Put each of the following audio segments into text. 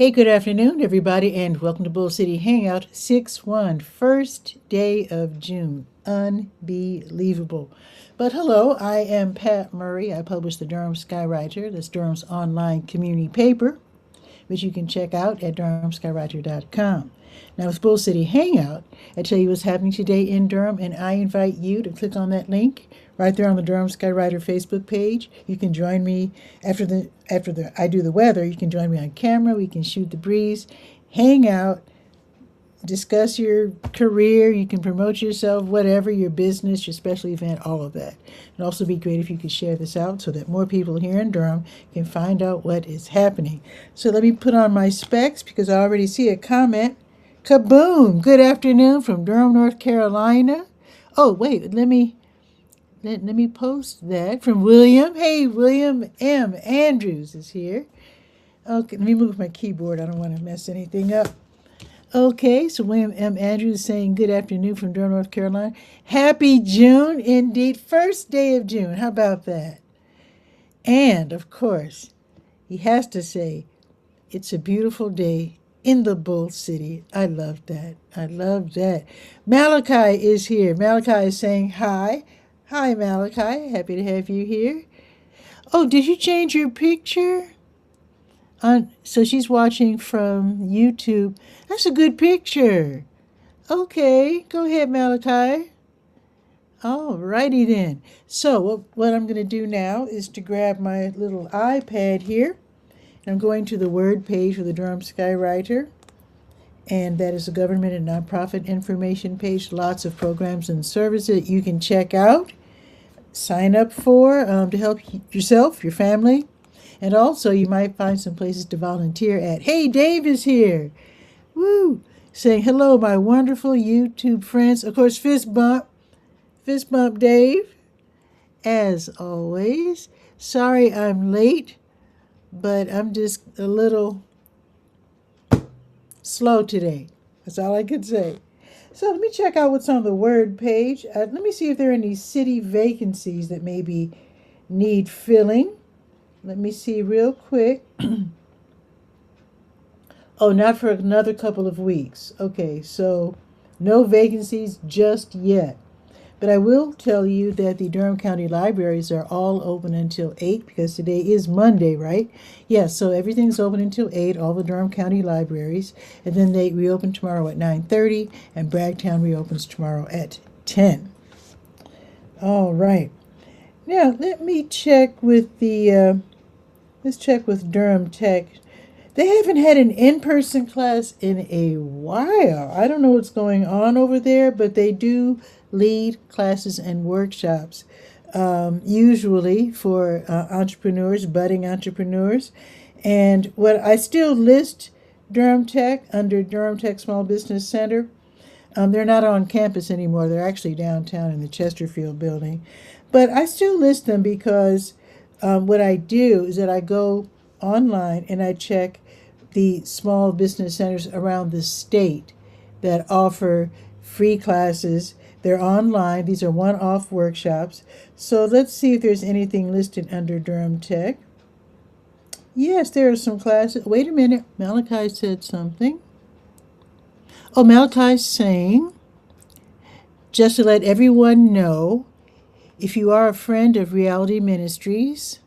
Hey, good afternoon, everybody, and welcome to Bull City Hangout 6-1, first day of June. Unbelievable. But hello, I am Pat Murray. I publish the Durham Skywriter, that's Durham's online community paper, which you can check out at durhamskywriter.com. Now, with Bull City Hangout, I tell you what's happening today in Durham, and I invite you to click on that link right there on the Durham Skywriter Facebook page. You can join me after I do the weather. You can join me on camera. We can shoot the breeze, hang out, discuss your career. You can promote yourself, whatever, your business, your special event, all of that. It'd also be great if you could share this out so that more people here in Durham can find out what is happening. So let me put on my specs because I already see a comment. Kaboom! Good afternoon from Durham, North Carolina. Oh, wait, let me post that from William. Hey, William M. Andrews is here. Okay, let me move my keyboard. I don't want to mess anything up. Okay, so William M. Andrews is saying good afternoon from Durham, North Carolina. Happy June, indeed. First day of June. How about that? And, of course, he has to say, it's a beautiful day in the Bull City. I love that. I love that. Malachi is here. Malachi is saying hi. Hi, Malachi. Happy to have you here. Oh, did you change your picture? So she's watching from YouTube. That's a good picture. Okay, go ahead, Malachi. All righty then. So what I'm going to do now is to grab my little iPad here. I'm going to the Word page for the Durham Skywriter. And that is the government and nonprofit information page. Lots of programs and services that you can check out, sign up for to help yourself, your family. And also you might find some places to volunteer at. Hey, Dave is here. Woo! Saying hello, my wonderful YouTube friends. Of course, fist bump, Dave. As always. Sorry I'm late, but I'm just a little slow today. That's all I could say. So let me check out what's on the Word page. Let me see if there are any city vacancies that maybe need filling. Let me see real quick. Oh, not for another couple of weeks. Okay, so no vacancies just yet. But I will tell you that the Durham County Libraries are all open until 8 because today is Monday, right? Yes, so everything's open until 8, all the Durham County Libraries. And then they reopen tomorrow at 9:30, and Bragtown reopens tomorrow at 10. All right. Now, let me check with let's check with Durham Tech. They haven't had an in-person class in a while. I don't know what's going on over there, but they do lead classes and workshops, usually for entrepreneurs, budding entrepreneurs. And what I still list Durham Tech under Durham Tech Small Business Center. They're not on campus anymore. They're actually downtown in the Chesterfield building. But I still list them because what I do is that I go online and I check the small business centers around the state that offer free classes. They're online. These are one-off workshops. So let's see if there's anything listed under Durham Tech. Yes, there are some classes. Wait a minute. Malachi said something. Oh, Malachi's saying, just to let everyone know, if you are a friend of Reality Ministries,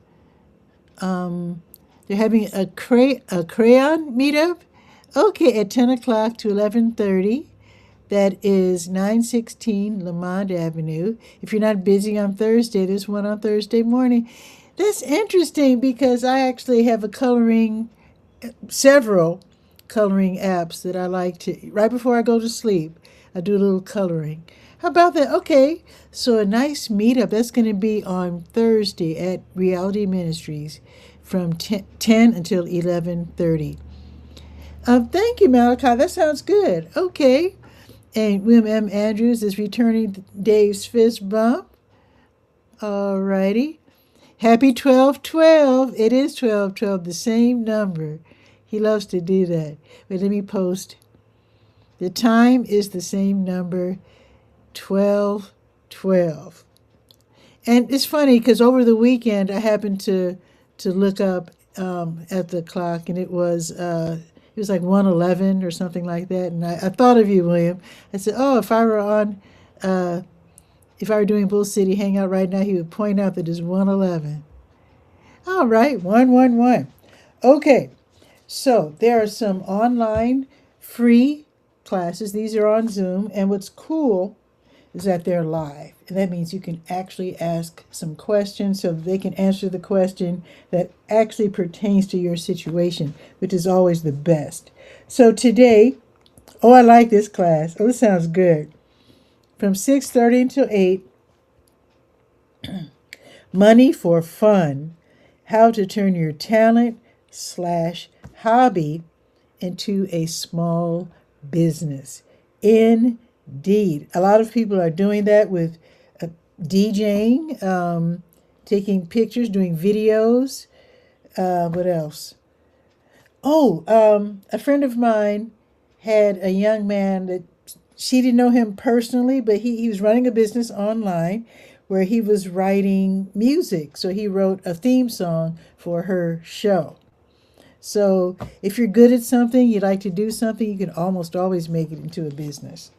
they're having a crayon meetup. Okay, at 10 o'clock to 11:30. That is 916 Lamont Avenue. If you're not busy on Thursday, there's one on Thursday morning. That's interesting because I actually have several coloring apps that I like to, right before I go to sleep, I do a little coloring. How about that? Okay, so a nice meetup. That's going to be on Thursday at Reality Ministries from 10 until 11:30. Thank you, Malachi. That sounds good. Okay. And William M. Andrews is returning Dave's fist bump. All righty. Happy 12/12. It is 12/12, the same number. He loves to do that. But let me post. The time is the same number, 12/12. And it's funny because over the weekend I happened to look up at the clock, and it was It was like 111 or something like that. And I thought of you, William. I said, oh, if I were doing Bull City Hangout right now, he would point out that it's 111. All right, 111. Okay, so there are some online free classes. These are on Zoom. And what's cool is that they're live. And that means you can actually ask some questions so they can answer the question that actually pertains to your situation, which is always the best. So today, oh, I like this class. Oh, this sounds good. From 6:30 until 8, Money for Fun, how to turn your talent/hobby into a small business. Indeed. A lot of people are doing that with DJing, taking pictures, doing videos. What else? Oh, a friend of mine had a young man that she didn't know him personally, but he was running a business online where he was writing music. So he wrote a theme song for her show. So if you're good at something, you like to do something, you can almost always make it into a business.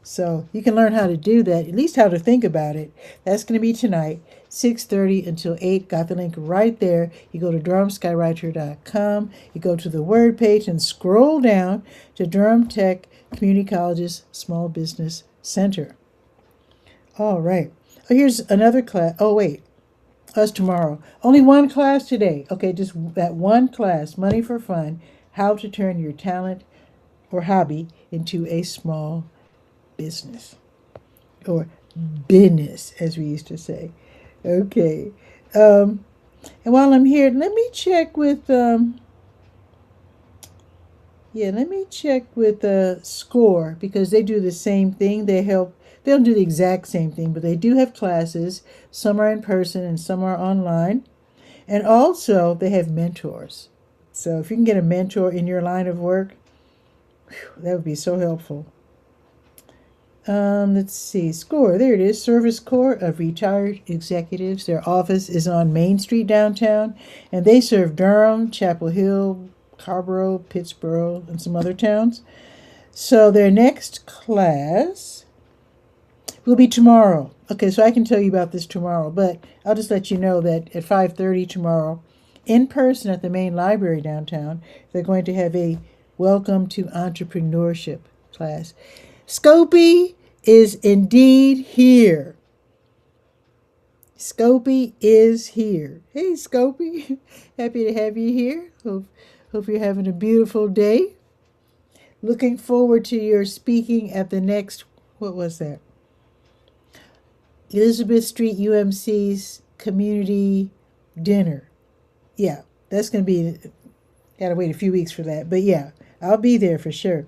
So you can learn how to do that, at least how to think about it. That's going to be tonight, 6:30 until 8. Got the link right there. You go to DurhamSkywriter.com. You go to the Word page and scroll down to Durham Tech Community College's Small Business Center. All right. Oh, here's another class. Oh, wait. That's tomorrow. Only one class today. Okay, just that one class, Money for Fun, how to turn your talent or hobby into a small business. Or business, as we used to say. Okay. And while I'm here, let me check with SCORE, because they do the same thing. They don't do the exact same thing, but they do have classes. Some are in person and some are online. And also they have mentors. So if you can get a mentor in your line of work, that would be so helpful. Let's see, SCORE, there it is, Service Corps of Retired Executives. Their office is on Main Street downtown, and they serve Durham, Chapel Hill, Carrboro, Pittsboro, and some other towns. So their next class will be tomorrow. Okay, so I can tell you about this tomorrow, but I'll just let you know that at 5:30 tomorrow, in person at the main library downtown, they're going to have a Welcome to Entrepreneurship class. Scopy is indeed here. Scopy is here. Hey, Scopy. Happy to have you here. Hope you're having a beautiful day. Looking forward to your speaking at the next, what was that? Elizabeth Street UMC's community dinner. Yeah, that's going to be, gotta wait a few weeks for that. But yeah, I'll be there for sure.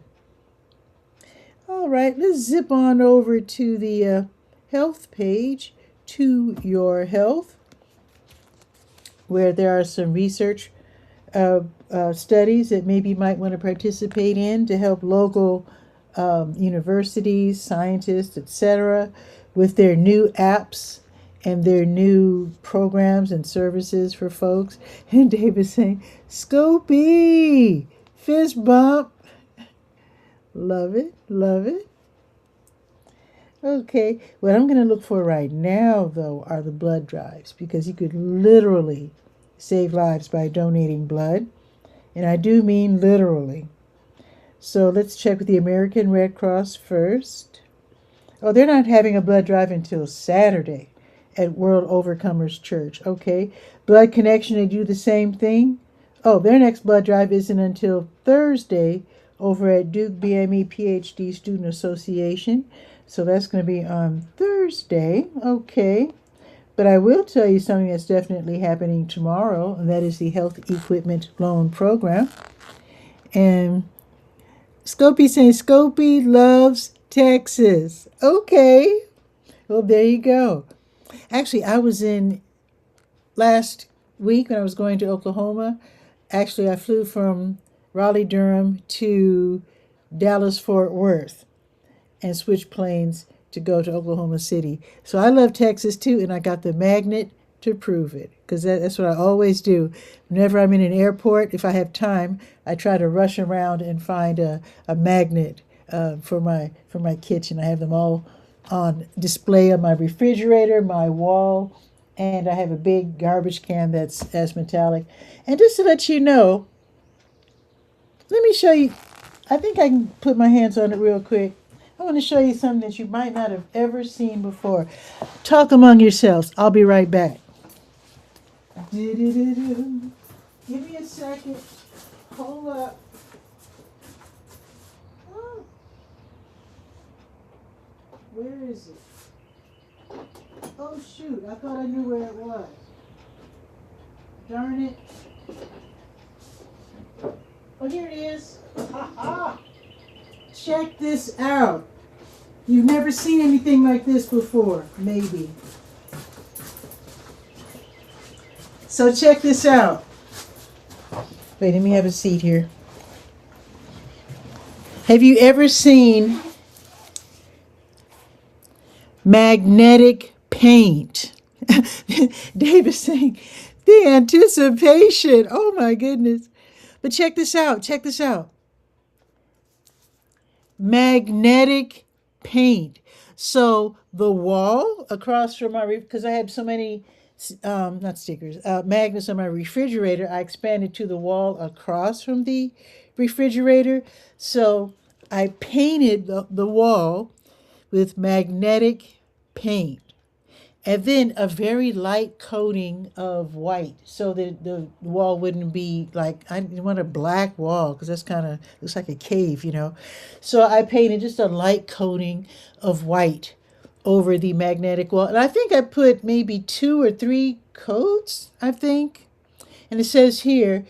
All right, let's zip on over to the health page, To Your Health, where there are some research studies that maybe you might want to participate in to help local universities, scientists, etc., with their new apps and their new programs and services for folks. And Dave is saying, Scopy, fist bump. Love it, love it. Okay, what I'm going to look for right now, though, are the blood drives, because you could literally save lives by donating blood. And I do mean literally. So let's check with the American Red Cross first. Oh, they're not having a blood drive until Saturday at World Overcomers Church. Okay, Blood Connection, they do the same thing. Oh, their next blood drive isn't until Thursday over at Duke BME PhD Student Association. So that's going to be on Thursday. Okay. But I will tell you something that's definitely happening tomorrow, and that is the Health Equipment Loan Program. And Scopy saying Scopy loves Texas. Okay. Well, there you go. Actually, I was in last week when I was going to Oklahoma. Actually, I flew from Raleigh-Durham to Dallas-Fort Worth and switched planes to go to Oklahoma City. So I love Texas too, and I got the magnet to prove it, because that's what I always do. Whenever I'm in an airport, if I have time, I try to rush around and find a magnet for my kitchen. I have them all on display on my refrigerator, my wall, and I have a big garbage can that's as metallic. And just to let you know, let me show you. I think I can put my hands on it real quick. I want to show you something that you might not have ever seen before. Talk among yourselves. I'll be right back. Do-do-do-do. Give me a second. Hold up. Oh, where is it? Oh, shoot. I thought I knew where it was. Darn it. Oh, here it is. Ha ha. Check this out. You've never seen anything like this before, maybe. So check this out. Wait, let me have a seat here. Have you ever seen magnetic paint? Dave is saying, the anticipation. Oh my goodness. But check this out. Check this out. Magnetic paint. So the wall across from my, because I had so many, not stickers, magnets on my refrigerator, I expanded to the wall across from the refrigerator. So I painted the wall with magnetic paint. And then a very light coating of white so that the wall wouldn't be like, I didn't want a black wall because that's kind of, looks like a cave, you know. So I painted just a light coating of white over the magnetic wall. And I think I put maybe 2 or 3 coats, I think. And it says here,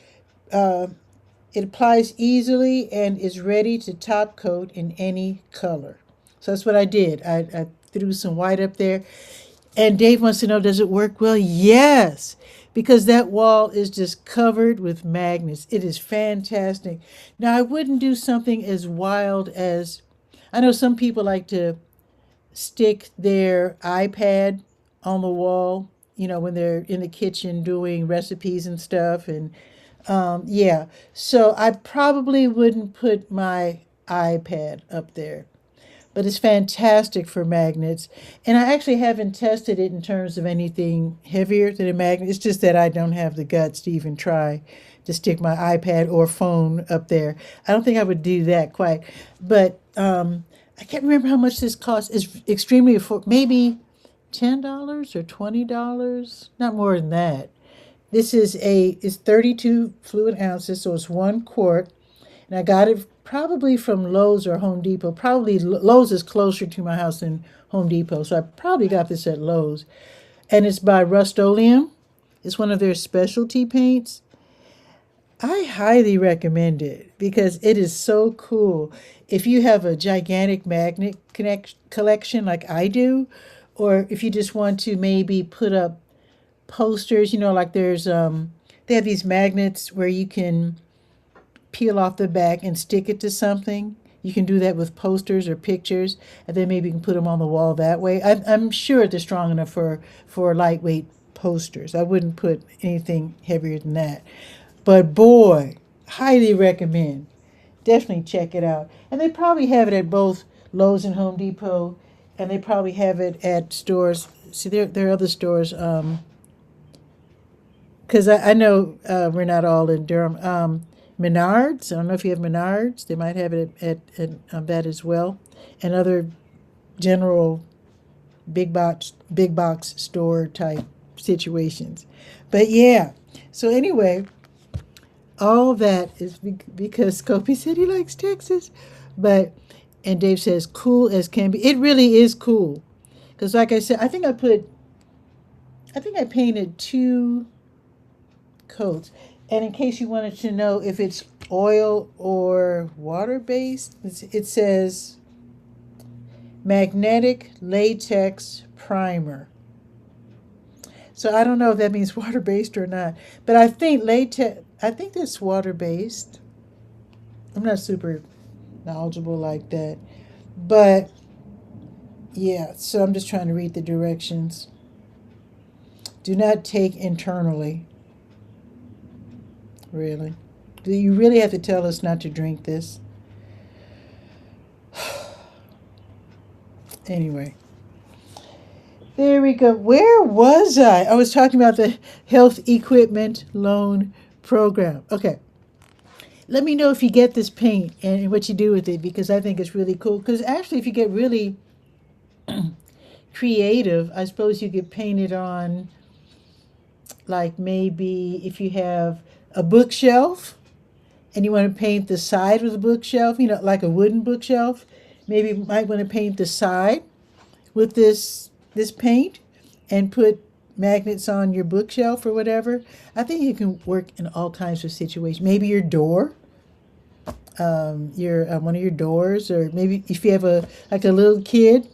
it applies easily and is ready to top coat in any color. So that's what I did. I threw some white up there. And Dave wants to know, does it work well? Yes, because that wall is just covered with magnets. It is fantastic. Now, I wouldn't do something as wild as, I know some people like to stick their iPad on the wall, you know, when they're in the kitchen doing recipes and stuff. And yeah, so I probably wouldn't put my iPad up there. But it's fantastic for magnets. And I actually haven't tested it in terms of anything heavier than a magnet. It's just that I don't have the guts to even try to stick my iPad or phone up there. I don't think I would do that quite. But I can't remember how much this costs. It's extremely affordable. Maybe $10 or $20, not more than that. This is it's 32 fluid ounces, so it's 1 quart. And I got it probably from Lowe's or Home Depot. Probably Lowe's is closer to my house than Home Depot, so I probably got this at Lowe's. And it's by Rust-Oleum. It's one of their specialty paints. I highly recommend it because it is so cool. If you have a gigantic magnet collection like I do, or if you just want to maybe put up posters, you know, like there's they have these magnets where you can peel off the back and stick it to something. You can do that with posters or pictures, and then maybe you can put them on the wall that way. I'm sure they're strong enough for lightweight posters. I wouldn't put anything heavier than that. But boy, highly recommend. Definitely check it out. And they probably have it at both Lowe's and Home Depot, and they probably have it at stores. See, there are other stores. Because I know we're not all in Durham. Menards. I don't know if you have Menards. They might have it at that as well, and other general big box store type situations. But yeah. So anyway, all that is because Scopy said he likes Texas, and Dave says cool as can be. It really is cool, because like I said, I think I painted 2 coats. And in case you wanted to know if it's oil or water-based, it says magnetic latex primer. So I don't know if that means water-based or not, but I think that's water-based. I'm not super knowledgeable like that, but yeah, so I'm just trying to read the directions. Do not take internally. Really? Do you really have to tell us not to drink this? Anyway, there we go. Where was I? I was talking about the health equipment loan program. Okay. Let me know if you get this paint and what you do with it, because I think it's really cool. Because actually, if you get really creative, I suppose you could paint it on, like maybe if you have a bookshelf and you want to paint the side of the bookshelf, like a wooden bookshelf, maybe you might want to paint the side with this paint and put magnets on your bookshelf or whatever. I think it can work in all kinds of situations. Maybe your door, your one of your doors, or maybe if you have a little kid,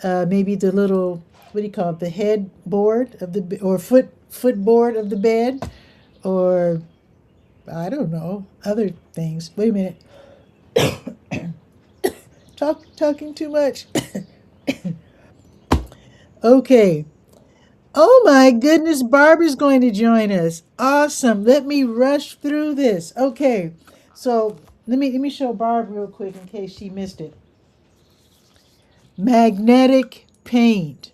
maybe the little, what do you call it, the headboard of the or footboard of the bed, or I don't know, other things. Wait a minute. Talking too much. Okay. Oh my goodness, Barbara's going to join us. Awesome. Let me rush through this. Okay. So let me show Barb real quick in case she missed it. Magnetic paint.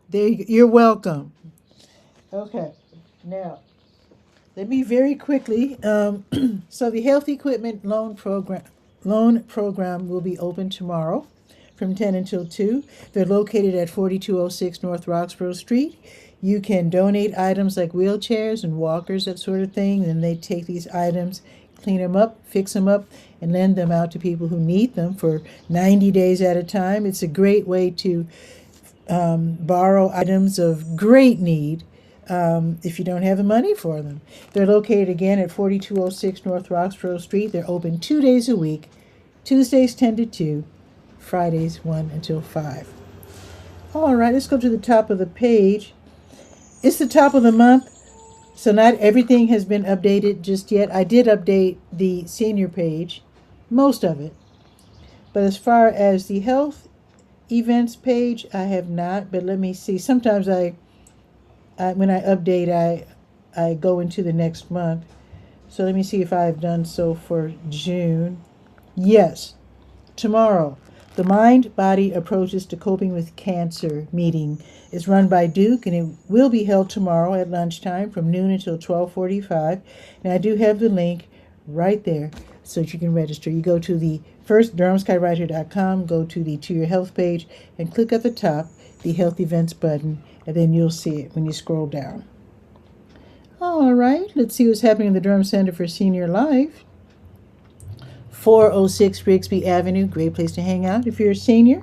There you go. You're welcome. Okay. Now, let me very quickly. So the Health Equipment loan program will be open tomorrow from 10 until 2. They're located at 4206 North Roxborough Street. You can donate items like wheelchairs and walkers, that sort of thing, and they take these items, clean them up, fix them up, and lend them out to people who need them for 90 days at a time. It's a great way to borrow items of great need if you don't have the money for them. They're located again at 4206 North Roxborough Street. They're open 2 days a week, Tuesdays 10 to 2, Fridays 1 until 5. All right, let's go to the top of the page. It's the top of the month, so not everything has been updated just yet. I did update the senior page, most of it. But as far as the health events page, I have not. But let me see. Sometimes when I update, I go into the next month. So let me see if I've done so for June. Yes, tomorrow. The Mind-Body Approaches to Coping with Cancer meeting is run by Duke, and it will be held tomorrow at lunchtime from noon until 12:45. And I do have the link right there so that you can register. You go to the first durhamskywriter.com, go to the To Your Health page, and click at the top the Health Events button, and then you'll see it when you scroll down. All right, let's see what's happening in the Durham Center for Senior Life. 406 Grigsby Avenue, great place to hang out if you're a senior.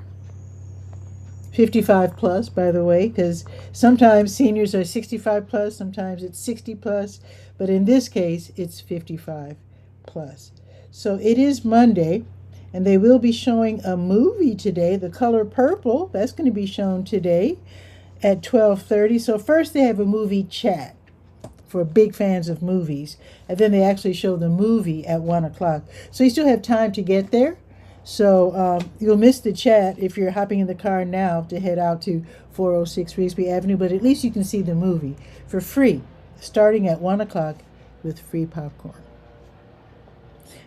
55 plus, by the way, because sometimes seniors are 65 plus, sometimes it's 60 plus, but in this case, it's 55 plus. So it is Monday, and they will be showing a movie today, The Color Purple. That's going to be shown today at 12:30. So first they have a movie chat for big fans of movies, and then they actually show the movie at 1 o'clock. So you still have time to get there. So you'll miss the chat if you're hopping in the car now to head out to 406 Grigsby Avenue, but at least you can see the movie for free, starting at 1 o'clock with free popcorn.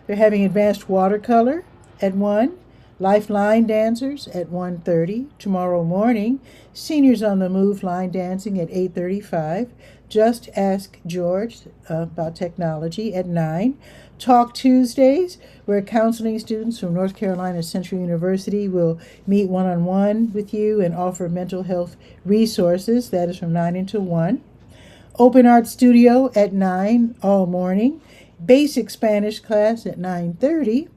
They're having advanced watercolor at 1, Lifeline dancers at 1:30. Tomorrow morning, Seniors on the Move line dancing at 8:35. Just Ask George about technology at 9. Talk Tuesdays, where counseling students from North Carolina Central University will meet one-on-one with you and offer mental health resources. That is from 9 until 1. Open Art Studio at 9 all morning. Basic Spanish class at 9:30.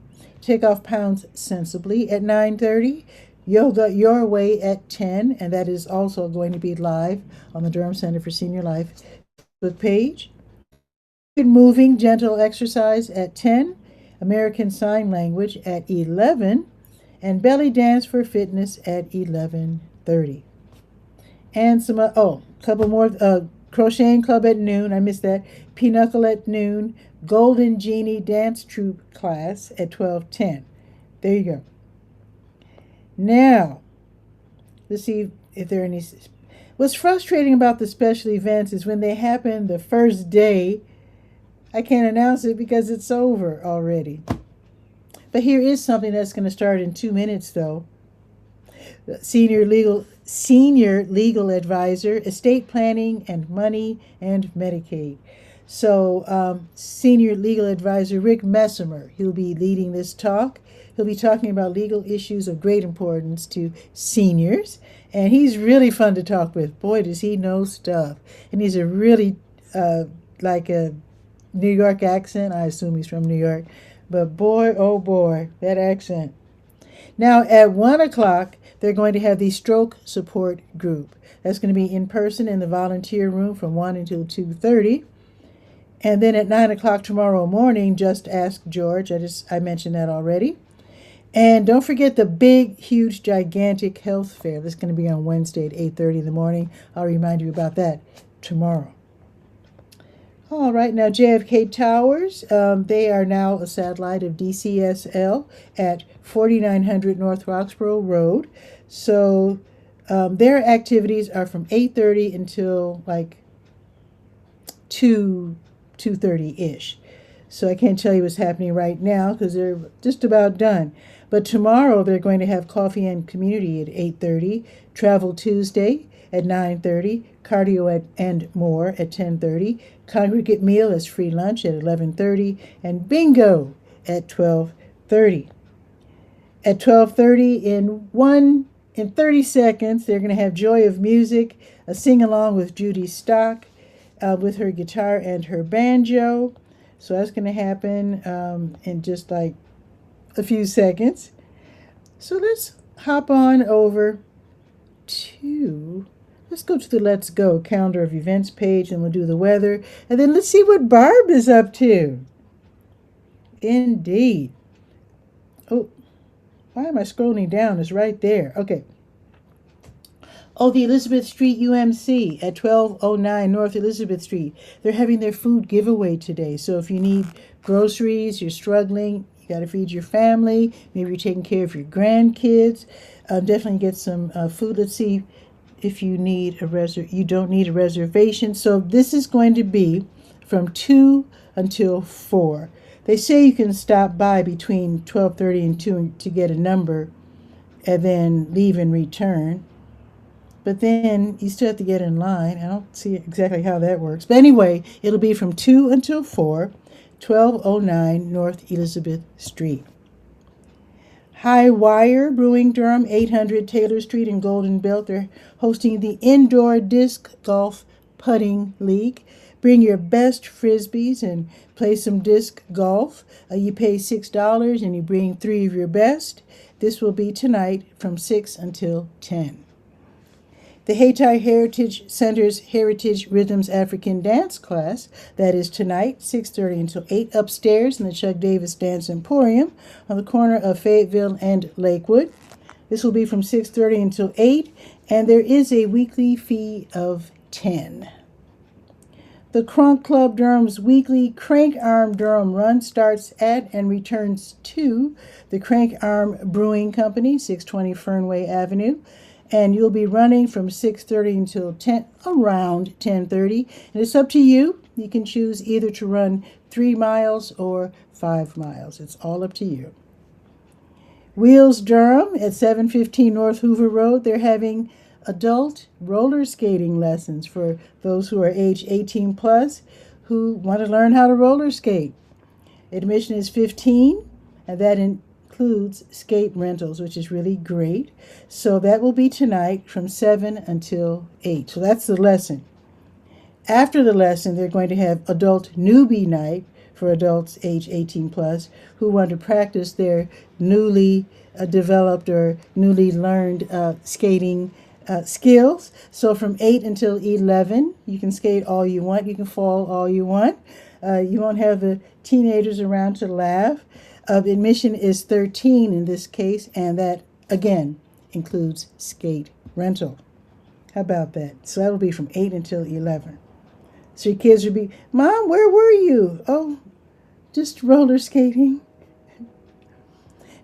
Take off pounds sensibly at 9:30. Yoga Your Way at 10, and that is also going to be live on the Durham Center for Senior Life Facebook page. Moving Gentle Exercise at 10, American Sign Language at 11, and Belly Dance for Fitness at 11:30. And some, couple more, Crocheting Club at noon, I missed that, Pinochle at noon, Golden Genie Dance Troupe class at 12:10. There you go. Now, let's see if there are any. What's frustrating about the special events is when they happen the first day, I can't announce it because it's over already. But here is something that's going to start in 2 minutes, though. Senior legal advisor, estate planning and money and Medicaid. So, senior legal advisor Rick Messimer, he'll be leading this talk. He'll be talking about legal issues of great importance to seniors, and he's really fun to talk with. Boy, does he know stuff! And he's a really like a New York accent. I assume he's from New York, but boy, oh boy, that accent. Now at 1 o'clock, they're going to have the stroke support group. That's going to be in person in the volunteer room from 1 until 2:30. And then at 9 o'clock tomorrow morning, just ask George. I mentioned that already. And don't forget the big, huge, gigantic health fair. That's going to be on Wednesday at 8:30 in the morning. I'll remind you about that tomorrow. All right, now JFK Towers, they are now a satellite of DCSL at 4900 North Roxborough Road. So their activities are from 8:30 until like 2:30-ish. So I can't tell you what's happening right now because they're just about done. But tomorrow they're going to have Coffee and Community at 8:30, Travel Tuesday at 9:30, Cardio and More at 10:30, Congregate Meal as free lunch at 11:30, and Bingo at 12:30. At 12:30, in 30 seconds, they're going to have Joy of Music, a sing-along with Judy Stock with her guitar and her banjo. So that's going to happen in just like a few seconds. So let's hop on over to, let's go to the Let's Go calendar of events page, and we'll do the weather. And then let's see what Barb is up to. Indeed. Oh, why am I scrolling down? It's right there. Okay. Oh, the Elizabeth Street UMC at 1209 North Elizabeth Street. They're having their food giveaway today. So if you need groceries, you're struggling, you got to feed your family, maybe you're taking care of your grandkids, definitely get some food. Let's see if you need you don't need a reservation. So this is going to be from 2 until 4. They say you can stop by between 12:30 and 2 to get a number and then leave and return. But then you still have to get in line. I don't see exactly how that works. But anyway, it'll be from 2 until 4, 1209 North Elizabeth Street. High Wire Brewing Durham, 800 Taylor Street in Golden Belt. They're hosting the Indoor Disc Golf Putting League. Bring your best Frisbees and play some disc golf. You pay $6 and you bring 3 of your best. This will be tonight from 6 until 10. The Hayti Heritage Center's Heritage Rhythms African Dance class, that is tonight, 6:30 until 8, upstairs in the Chuck Davis Dance Emporium on the corner of Fayetteville and Lakewood. This will be from 6:30 until 8, and there is a weekly fee of $10. The Crunk Club Durham's weekly Crank Arm Durham run starts at and returns to the Crank Arm Brewing Company, 620 Fernway Avenue. And you'll be running from 6:30 until around 10:30. And it's up to you. You can choose either to run 3 miles or 5 miles. It's all up to you. Wheels Durham at 715 North Hoover Road. They're having adult roller skating lessons for those who are age 18 plus who want to learn how to roller skate. Admission is $15, and that includes skate rentals, which is really great. So that will be tonight from 7 until 8. So that's the lesson. After the lesson, they're going to have adult newbie night for adults age 18 plus who want to practice their newly developed or newly learned skating skills. So from 8 until 11, you can skate all you want. You can fall all you want. You won't have the teenagers around to laugh. Admission is $13 in this case, and that, again, includes skate rental. How about that? So that'll be from 8 until 11. So your kids will be, Mom, where were you? Oh, just roller skating.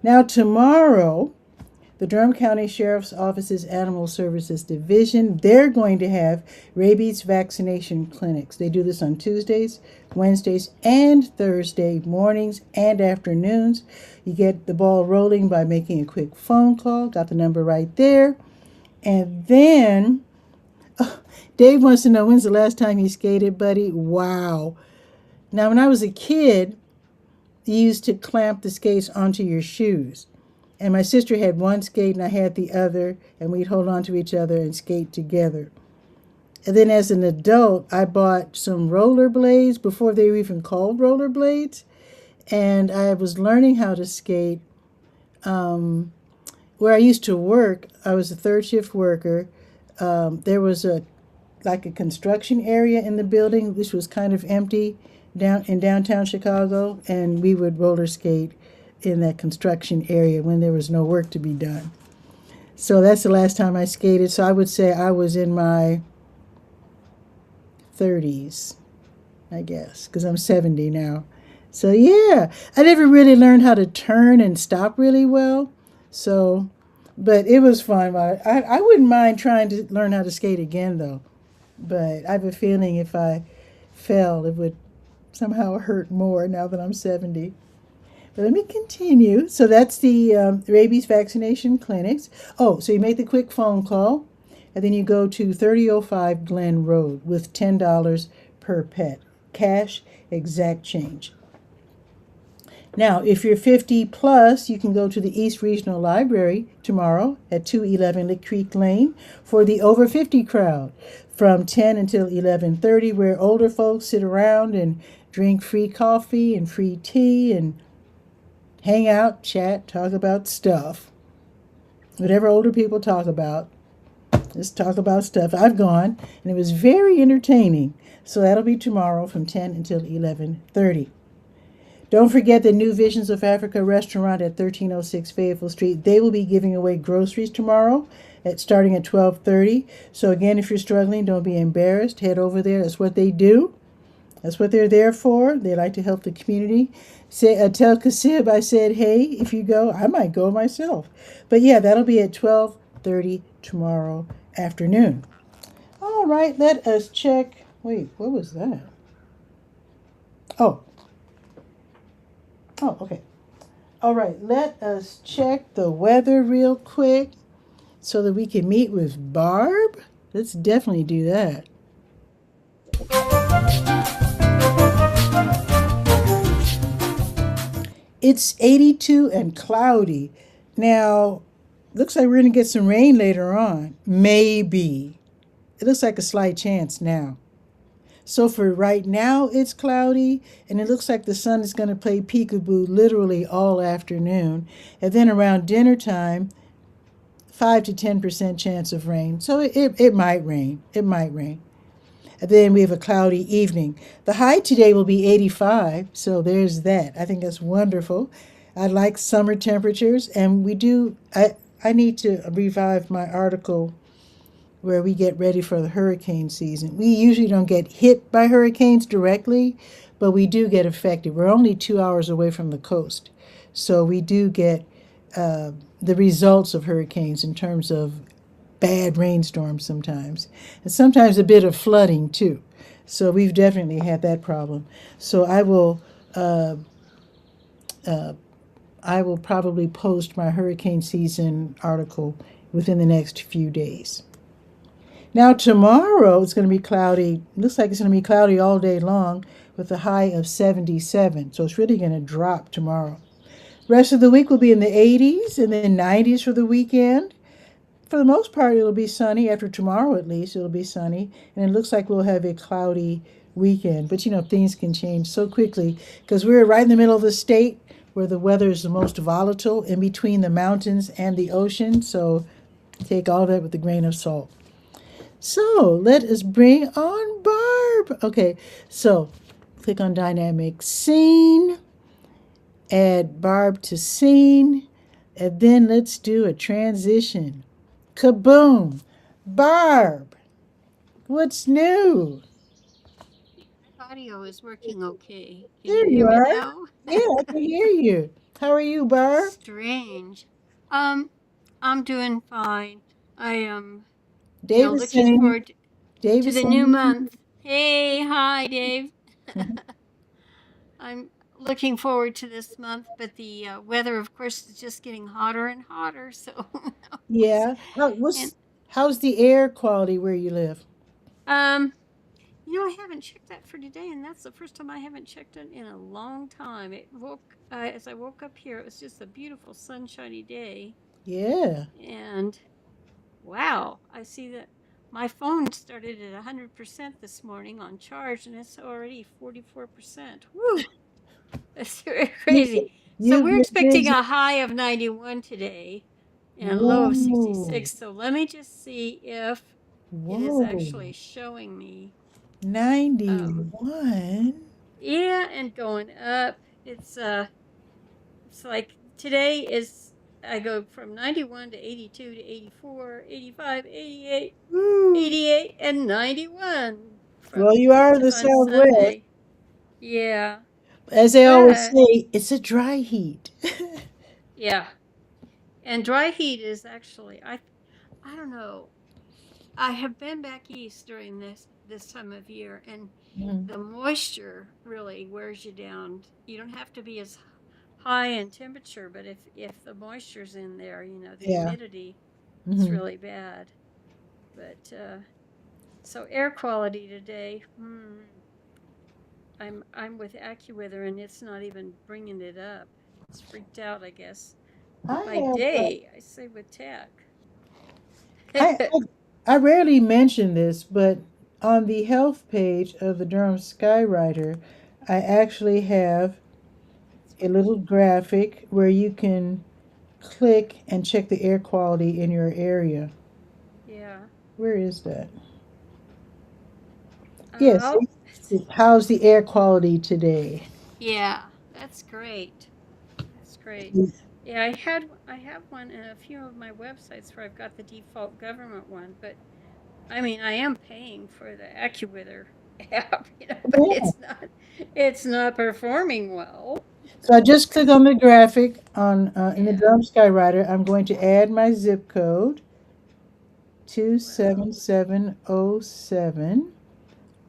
Now tomorrow, The Durham County Sheriff's Office's Animal Services Division, they're going to have rabies vaccination clinics. They do this on Tuesdays, Wednesdays, and Thursday mornings and afternoons. You get the ball rolling by making a quick phone call. Got the number right there. And then, Dave wants to know, when's the last time you skated, buddy? Wow. Now, when I was a kid, you used to clamp the skates onto your shoes. And my sister had one skate and I had the other, and we'd hold on to each other and skate together. And then as an adult, I bought some rollerblades before they were even called rollerblades. And I was learning how to skate. Where I used to work, I was a third shift worker. There was a construction area in the building, which was kind of empty down in downtown Chicago, and we would roller skate in that construction area when there was no work to be done. So that's the last time I skated. So I would say I was in my 30s, I guess, because I'm 70 now. So yeah, I never really learned how to turn and stop really well. So, but it was fun. I wouldn't mind trying to learn how to skate again though. But I have a feeling if I fell, it would somehow hurt more now that I'm 70. But let me continue. So that's the rabies vaccination clinics. Oh, so you make the quick phone call, and then you go to 3005 Glen Road with $10 per pet. Cash, exact change. Now, if you're 50 plus, you can go to the East Regional Library tomorrow at 211 Lick Creek Lane for the over 50 crowd from 10 until 11:30, where older folks sit around and drink free coffee and free tea and hang out, chat, talk about stuff. Whatever older people talk about, just talk about stuff. I've gone, and it was very entertaining. So that'll be tomorrow from 10 until 11:30. Don't forget the New Visions of Africa restaurant at 1306 Fayetteville Street. They will be giving away groceries tomorrow starting at 12:30. So again, if you're struggling, don't be embarrassed. Head over there. That's what they do. That's what they're there for. They like to help the community. Tell Kasib I said, hey, if you go, I might go myself. But yeah, that'll be at 12:30 tomorrow afternoon. All right, let us check. Wait, what was that? Oh, okay. All right, let us check the weather real quick so that we can meet with Barb. Let's definitely do that. It's 82 and cloudy. Now, looks like we're going to get some rain later on. Maybe. It looks like a slight chance now. So for right now, it's cloudy, and it looks like the sun is going to play peekaboo literally all afternoon. And then around dinner time, 5 to 10% chance of rain. So it might rain. It might rain. And then we have a cloudy evening. The high today will be 85, so there's that. I think that's wonderful. I like summer temperatures, and I need to revive my article where we get ready for the hurricane season. We usually don't get hit by hurricanes directly, but we do get affected. We're only 2 hours away from the coast, so we do get the results of hurricanes in terms of bad rainstorms sometimes, and sometimes a bit of flooding too. So we've definitely had that problem. So I will probably post my hurricane season article within the next few days. Now tomorrow it's going to be cloudy. Looks like it's going to be cloudy all day long with a high of 77. So it's really going to drop tomorrow. Rest of the week will be in the 80s and then 90s for the weekend. For the most part, it'll be sunny. After tomorrow, at least, it'll be sunny. And it looks like we'll have a cloudy weekend. But, things can change so quickly because we're right in the middle of the state where the weather is the most volatile, in between the mountains and the ocean. So take all that with a grain of salt. So let us bring on Barb. Okay, so click on Dynamic Scene, add Barb to scene, and then let's do a transition. Kaboom! Barb, what's new? Audio is working okay. Can There you you hear me are. now? Yeah, I can hear you. How are you, Barb? Strange. I'm doing fine. I am, Dave is looking saying, forward Dave to is the new saying, month. Hey, hi, Dave. I'm looking forward to this month, but the weather, of course, is just getting hotter and hotter. So, yeah. and How's the air quality where you live? um, I haven't checked that for today, and that's the first time I haven't checked it in a long time. As I woke up here, it was just a beautiful sunshiny day, Yeah. and wow, I see that my phone started at 100% this morning on charge and it's already 44%. Woo! That's very You, crazy. So you've we're been expecting busy. a high of 91 today and a low of Whoa. 66. So let me just see if it is Whoa. actually showing me. Um, 91? yeah, and going up. It's it's like today is I go from 91 to 82 to 84, 85, 88, Woo. 88 and 91 Well, from you are in the on Southwest. Sunday. Yeah. As they always But say, it's a dry heat. yeah. And dry heat is actually I don't know. I have been back east during this time of year and Mm, the moisture really wears you down. You don't have to be as high in temperature, but if the moisture's in there, the yeah. humidity, it's Hmm. really bad. But so air quality today, I'm with AccuWeather and it's not even bringing it up. It's freaked out, I guess. I By have. day, I say with tech. I, I I rarely mention this, but on the health page of the Durham Skywriter, I actually have That's a weird. little graphic where you can click and check the air quality in your area. Yeah. Where is that? Yes. Oh, How's the air quality today? yeah. That's great. That's great. Yeah, I have one in a few of my websites where I've got the default government one, but I mean, I am paying for the AccuWeather app, but Yeah. it's not performing well. So I just click on the graphic on in the Yeah. Durham Skywriter. I'm going to add my zip code Well, 27707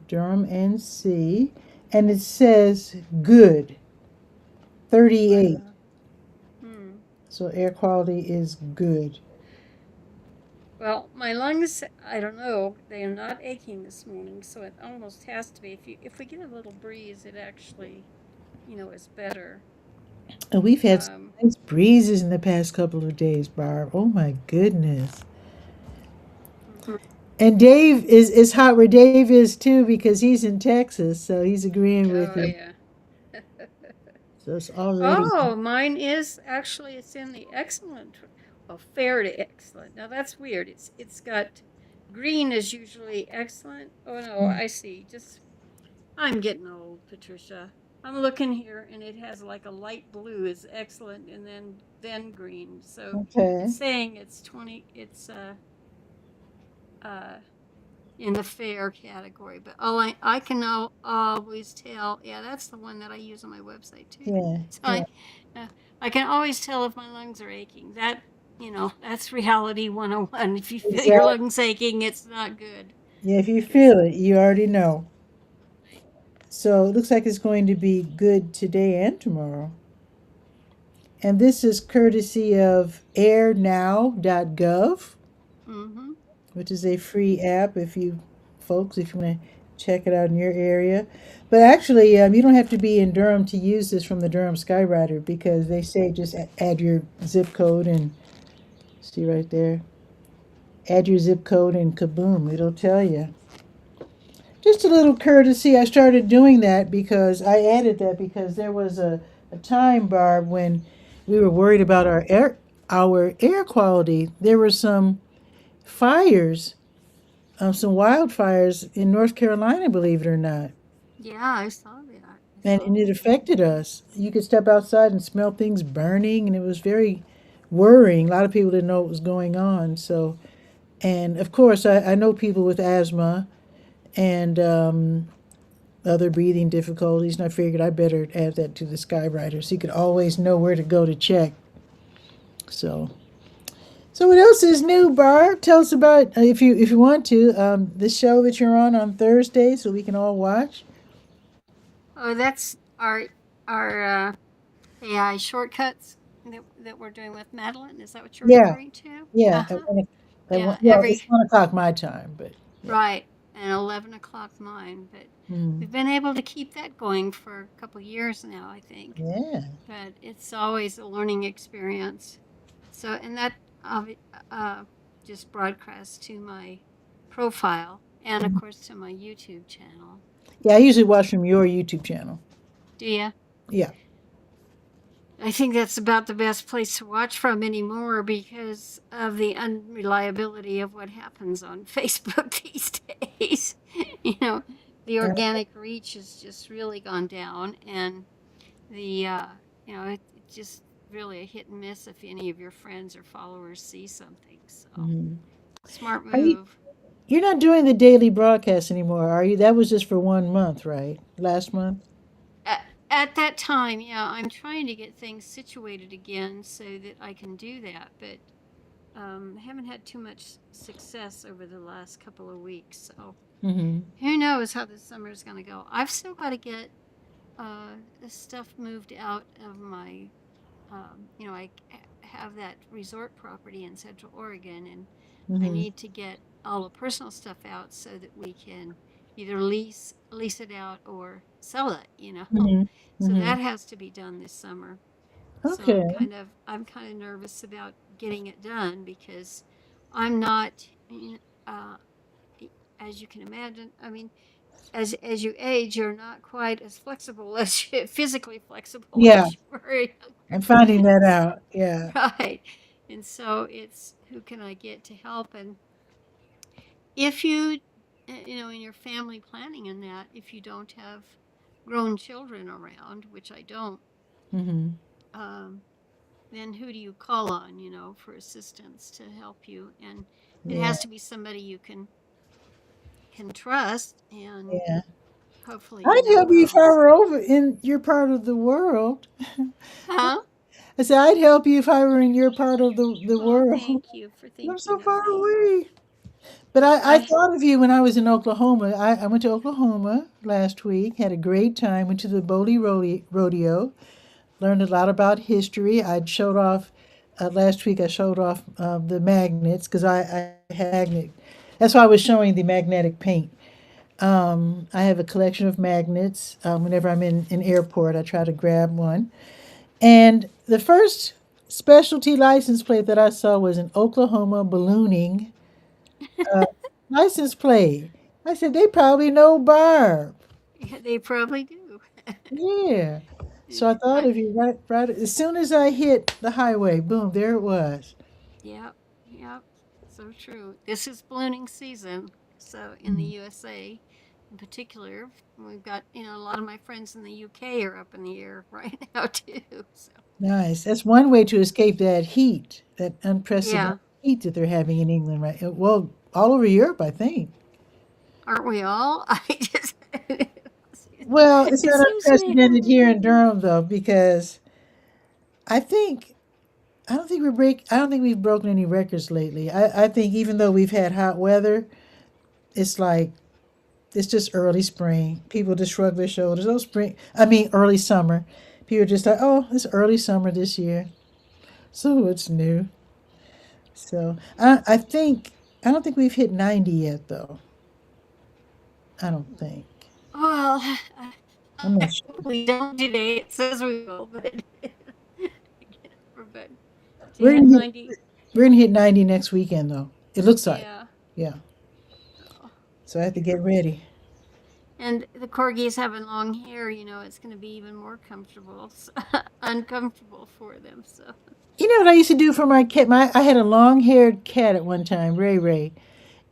Durham NC, and it says good 38. wow. Hmm. So air quality is good. Well, my lungs, I don't know, they are not aching this morning, so it almost has to be. If we get a little breeze, it actually, is better. And we've had some Um, nice breezes in the past couple of days, Barb. Oh my goodness. mhm. And Dave is hot where Dave is too because he's in Texas, so he's agreeing with Oh you. yeah. So it's already Oh, mine is actually it's in the excellent, well, fair to excellent. Now that's weird. It's got green is usually excellent. Oh no, I see. Just I'm getting old, Patricia. I'm looking here and it has like a light blue is excellent and then green. So okay. it's saying it's 20 uh in the fair category, but I can always tell. Yeah, that's the one that I use on my website too. Yeah, So yeah, uh, I can always tell if my lungs are aching. That's reality 101. If you feel your exactly. lungs aching, it's not good. Yeah, if you Because feel it, you already know. So it looks like it's going to be good today and tomorrow. And this is courtesy of airnow.gov, mm-hmm. which is a free app if you folks, if you want to check it out in your area. But actually, you don't have to be in Durham to use this from the Durham Skywriter because they say just add your zip code and see right there. Add your zip code and kaboom, it'll tell you. Just a little courtesy. I started doing that because I added that because there was a time, Barb, when we were worried about our air quality. There were some fires, some wildfires in North Carolina, believe it or not. Yeah, I saw that. I And saw it that. affected us. You could step outside and smell things burning, and it was very worrying. A lot of people didn't know what was going on. So, and of course, I know people with asthma and other breathing difficulties, and I figured I better add that to the Skywriter so you could always know where to go to check. So, So what else is new, Barb? Tell us about if you want to the show that you're on Thursday, so we can all watch. Oh, that's our AI shortcuts that we're doing with Madeline. Is that what you're Yeah, referring to? yeah. Uh huh. Yeah, Well, it's 1 o'clock my time, but yeah. right, and 11 o'clock mine. But Mm, we've been able to keep that going for a couple years now, I think. yeah. But it's always a learning experience. So, and that uh, just broadcasts to my profile and, of Mhm. course, to my YouTube channel. Yeah, I usually watch from your YouTube channel. Do you? Yeah. I think that's about the best place to watch from anymore because of the unreliability of what happens on Facebook these days. you know, the Uh, organic reach has just really gone down, and the it's just really a hit and miss if any of your friends or followers see something. So mhm. smart Are you? move. You're not doing the daily broadcast anymore, are you? That was just for 1 month, right? Last month. At that time, yeah, I'm trying to get things situated again so that I can do that, but haven't had too much success over the last couple of weeks. So Mm-hmm. who knows how this summer is going to go? I've still got to get the stuff moved out of my I have that resort property in Central Oregon, and I Mm-hmm. need to get all the personal stuff out so that we can either lease it out or sell it. Mm-hmm. So Mm-hmm. that has to be done this summer. So Okay. I'm kind of nervous about getting it done because I'm not, uh, as you can imagine. I mean, as you age, you're not quite as flexible as physically flexible Yeah, as you were I'm finding younger. that out. Yeah. Right. And so it's who can I get to help? And if you, in your family planning and that, if you don't have grown children around, which I don't, Mm-hmm. um, then who do you call on, for assistance to help you? And it Yeah. has to be somebody you can trust and Yeah. hopefully I'd help you if I else. were over in your part of the world. Huh? I said I'd help you if I were in your part of the Well, world. thank you for I'm so thinking of far me. away. But I I thought of you when I was in Oklahoma. I went to Oklahoma last week, had a great time, went to the Rodeo, learned a lot about history. I showed off, last week I showed off the magnets because I have magnet. That's why I was showing the magnetic paint. I have a collection of magnets. Whenever I'm in an airport, I try to grab one. And the first specialty license plate that I saw was an Oklahoma ballooning uh, license plate. I said, they probably know Barb. Yeah, they probably do. Yeah. So I thought I of you right as soon as I hit the highway, boom, there it was. Yep, yep. So true. This is ballooning season. So in the Mhm. USA in particular, we've got, a lot of my friends in the UK are up in the air right now too. So Nice. That's one way to escape that heat, that unprecedented yeah. heat that they're having in England, right? Well, all over Europe, I think. Aren't we all? I just Well, it's it not seems to me unprecedented here in Durham though, because I think I don't think we've broken any records lately. I think even though we've had hot weather, it's like it's just early spring. People just shrug their shoulders. Oh, spring. I mean, early summer. People are just like, oh, it's early summer this year. So it's new. So I don't think we've hit 90 yet, though. I don't think. well, I'm I not sure. hope we don't today. It says we will, but but to We're hit gonna hit 90, we're gonna hit 90 next weekend, though. It looks like. yeah. Yeah. Oh. So I have to get ready. And the corgis having long hair, it's going to be even more comfortable, uncomfortable for them. So, You know what I used to do for my cat? I had a long-haired cat at one time, Ray Ray,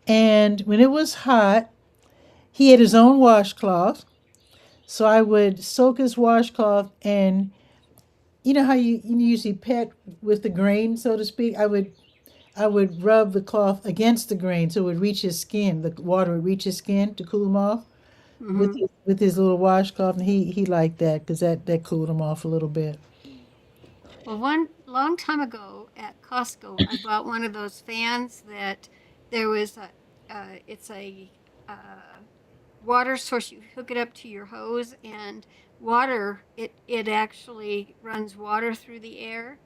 and when it was hot, he had his own washcloth. So I would soak his washcloth, and you know how you usually pet with the grain, so to speak. I would rub the cloth against the grain so it would reach his skin. The water would reach his skin to cool him off hmm with his little washcloth, and he liked that because that cooled him off a little bit. well, one a long time ago at Costco, I bought one of those fans that there was a, it's a water source. You hook it up to your hose, and it actually runs water through the air,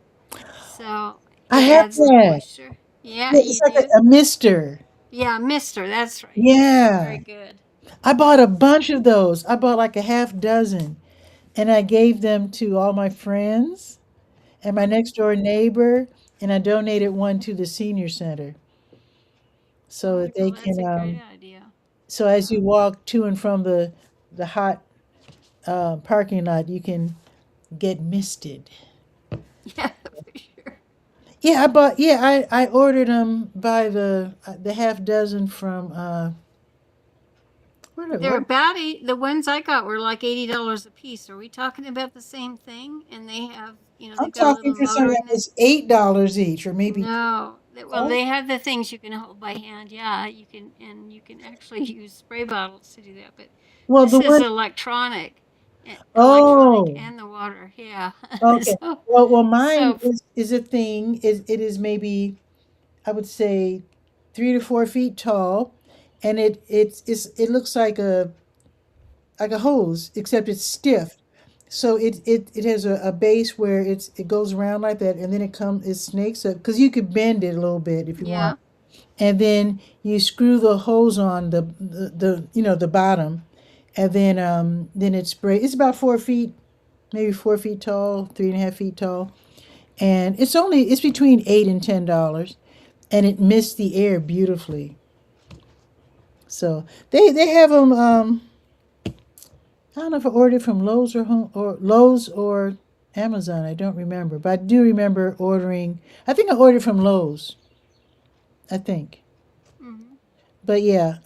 so I it have adds a little that. moisture. Yeah, Yeah, you it's like do. a mister. Yeah, Mister. That's right. Yeah. Very good. I bought a bunch of those. I bought like a half dozen, and I gave them to all my friends and my Mm-hmm. next door neighbor, and I donated one to the senior center so Oh, that well, they that's can. a great idea. So as Yeah. you walk to and from the hot parking lot, you can get misted. Yeah, for sure. Yeah, I bought. Yeah, I ordered them by the half dozen from They're what? about the ones I got were like $80 a piece. Are we talking about the same thing? And they have, I'm they've got a talking little for motor something that in it. was $8 each, or maybe No, well, 12. they have the things you can hold by hand. Yeah, you can actually use spray bottles to do that. But Well, this the is one. electronic, Oh, and the water. Yeah. okay. so, Well, mine so is a thing. Is it is maybe I would say 3 to 4 feet tall, and it looks like a hose, except it's stiff. So it has a base where it goes around like that, and then it snakes up because you could bend it a little bit if you want, yeah, and then you screw the hose on the bottom, and then it spray. It's about 4 feet, maybe 4 feet tall, 3.5 feet tall, and it's between $8 and $10, and it mists the air beautifully. So they have them. I don't know if I ordered from Lowe's or Amazon. I don't remember, but I do remember ordering. I think I ordered from Lowe's. I think, hmm but yeah.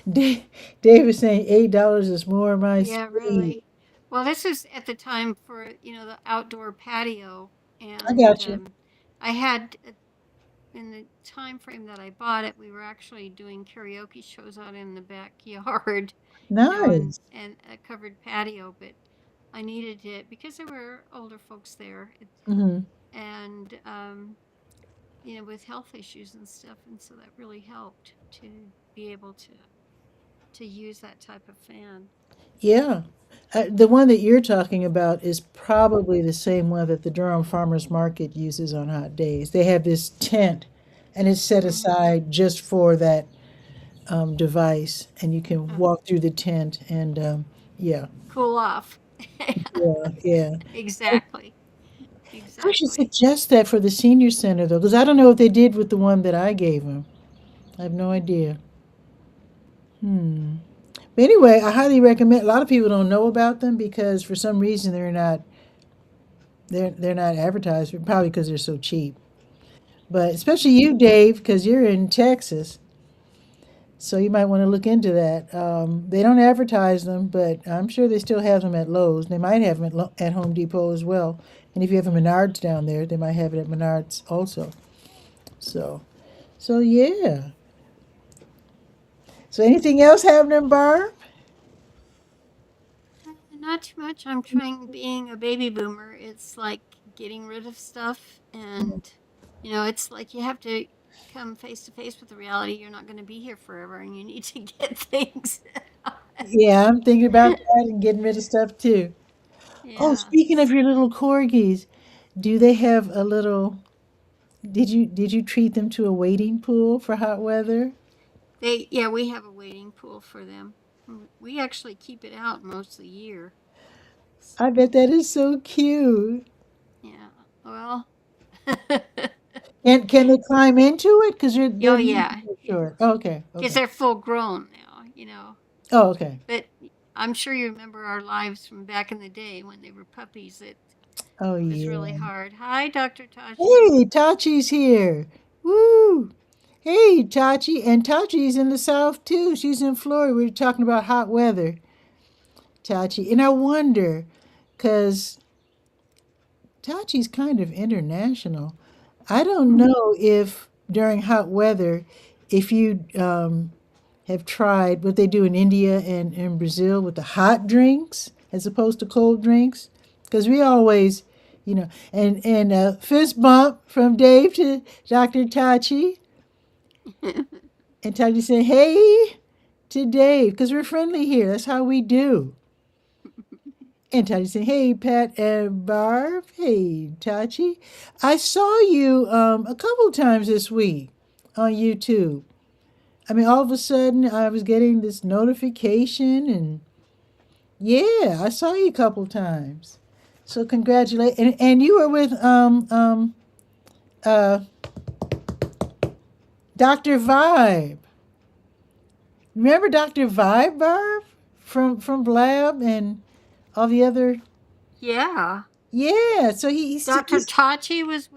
Dave, Dave is saying $8 is more my yeah, speed. really. Well, this is at the time for the outdoor patio, I and got you. I had in the time frame that I bought it, we were actually doing karaoke shows out in the backyard, Nice. and a covered patio. But I needed it because there were older folks there, Hmm. and with health issues and stuff, and so that really helped to be able to use that type of fan. Yeah. The one that you're talking about is probably the same one that the Durham Farmers Market uses on hot days. They have this tent, and it's set Mm-hmm. aside just for that device, and you can Uh-huh. walk through the tent, and yeah, Cool off. yeah, yeah. Exactly. I should Exactly. suggest that for the senior center though, because I don't know what they did with the one that I gave them. I have no idea. Hmm. But anyway, I highly recommend. A lot of people don't know about them because for some reason they're not advertised. Probably because they're so cheap. But especially you, Dave, because you're in Texas, so you might want to look into that. They don't advertise them, but I'm sure they still have them at Lowe's. They might have them at Home Depot as well. And if you have a Menards down there, they might have it at Menards also. So, so yeah. So anything else happening, Barb? Not too much. I'm trying being a baby boomer. It's like getting rid of stuff, and it's like you have to come face to face with the reality you're not going to be here forever, and you need to get things. Yeah, I'm thinking about that and getting rid of stuff too. Oh, Yeah. speaking of your little corgis, do they have a little? Did you treat them to a wading pool for hot weather? We have a waiting pool for them. We actually keep it out most of the year. I bet that is so cute. Yeah. Well, And can they climb into it? Because their oh legs yeah, are yeah. short. Oh, okay, Because okay. they're full grown now. Oh, okay. But I'm sure you remember our lives from back in the day when they were puppies. Oh It was really yeah. hard. Hi, Dr. Tachi. Hey, Tachi's here. Woo! Hey, Tachi, and Tachi's in the South too. She's in Florida. We were talking about hot weather, Tachi, and I wonder, cause Tachi's kind of international. I don't know if during hot weather, if you have tried what they do in India and in Brazil with the hot drinks as opposed to cold drinks, because we always And fist bump from Dave to Dr. Tachi, and Tachi saying, "Hey," to Dave, because we're friendly here. That's how we do. And Tachi saying, "Hey, Pat and Barb. Hey, Tachi. I saw you a couple times this week on YouTube. I mean, all of a sudden, I was getting this notification, and yeah, I saw you a couple times. So congratulate, and you were with uh Dr. Vibe. Remember Dr. Vibe, Barb, from Blab and all the other. Yeah. Yeah, so Dr. Tachi was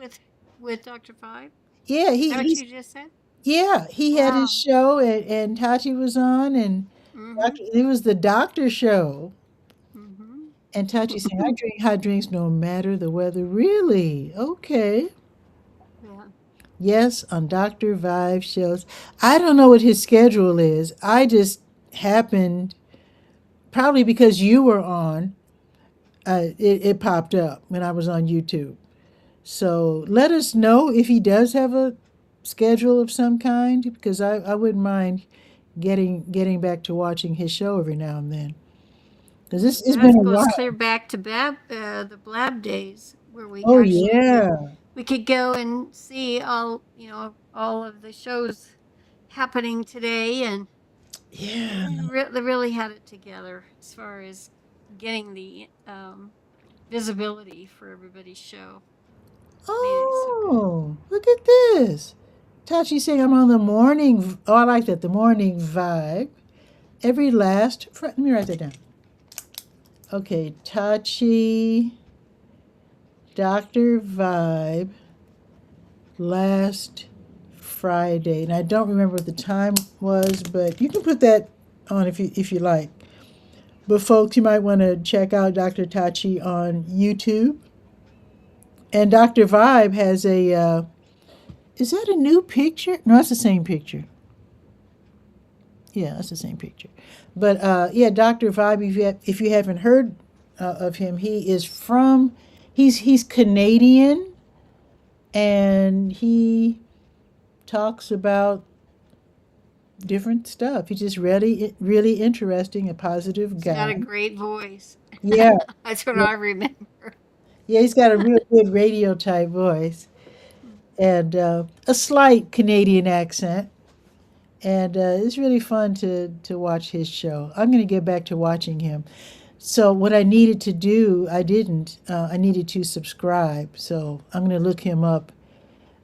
with Dr. Five. yeah, Is that what he's you just said? yeah, he had his Wow. show, and Tachi was on, and Mm-hmm. it was the doctor show. And Tachi saying, "I Mm-hmm. drink hot drinks no matter the weather." Really? Okay. Yeah. Yes, on Dr. Vibe shows. I don't know what his schedule is. I just happened, probably because you were on, it popped up when I was on YouTube. So let us know if he does have a schedule of some kind, because I wouldn't mind getting back to watching his show every now and then. Because it's been That a goes while. clear back to the Blab days where we Oh actually could yeah. we could go and see all of the shows happening today, and Yeah. they really had it together as far as getting the visibility for everybody's show. Made it so good. Oh, look at this. Tachi saying I'm on the morning. Oh, I like that. The morning vibe. Every last. Let me write that down. Okay, Tachi, Doctor Vibe, last Friday, and I don't remember what the time was, but you can put that on if you like. But folks, you might want to check out Dr. Tachi on YouTube. And Dr. Vibe has a. Is that a new picture? No, that's the same picture. Yeah, that's the same picture. But yeah, Dr. Vibe, if you haven't heard of him, he is from, he's Canadian, and he talks about different stuff. He's just really interesting, a positive He's got guy. a great voice. Yeah, That's what yeah, I remember. yeah. He's got a real good radio type voice, and a slight Canadian accent. And it's really fun to watch his show. I'm going to get back to watching him. So what I needed to do, I didn't. I needed to subscribe. So I'm going to look him up.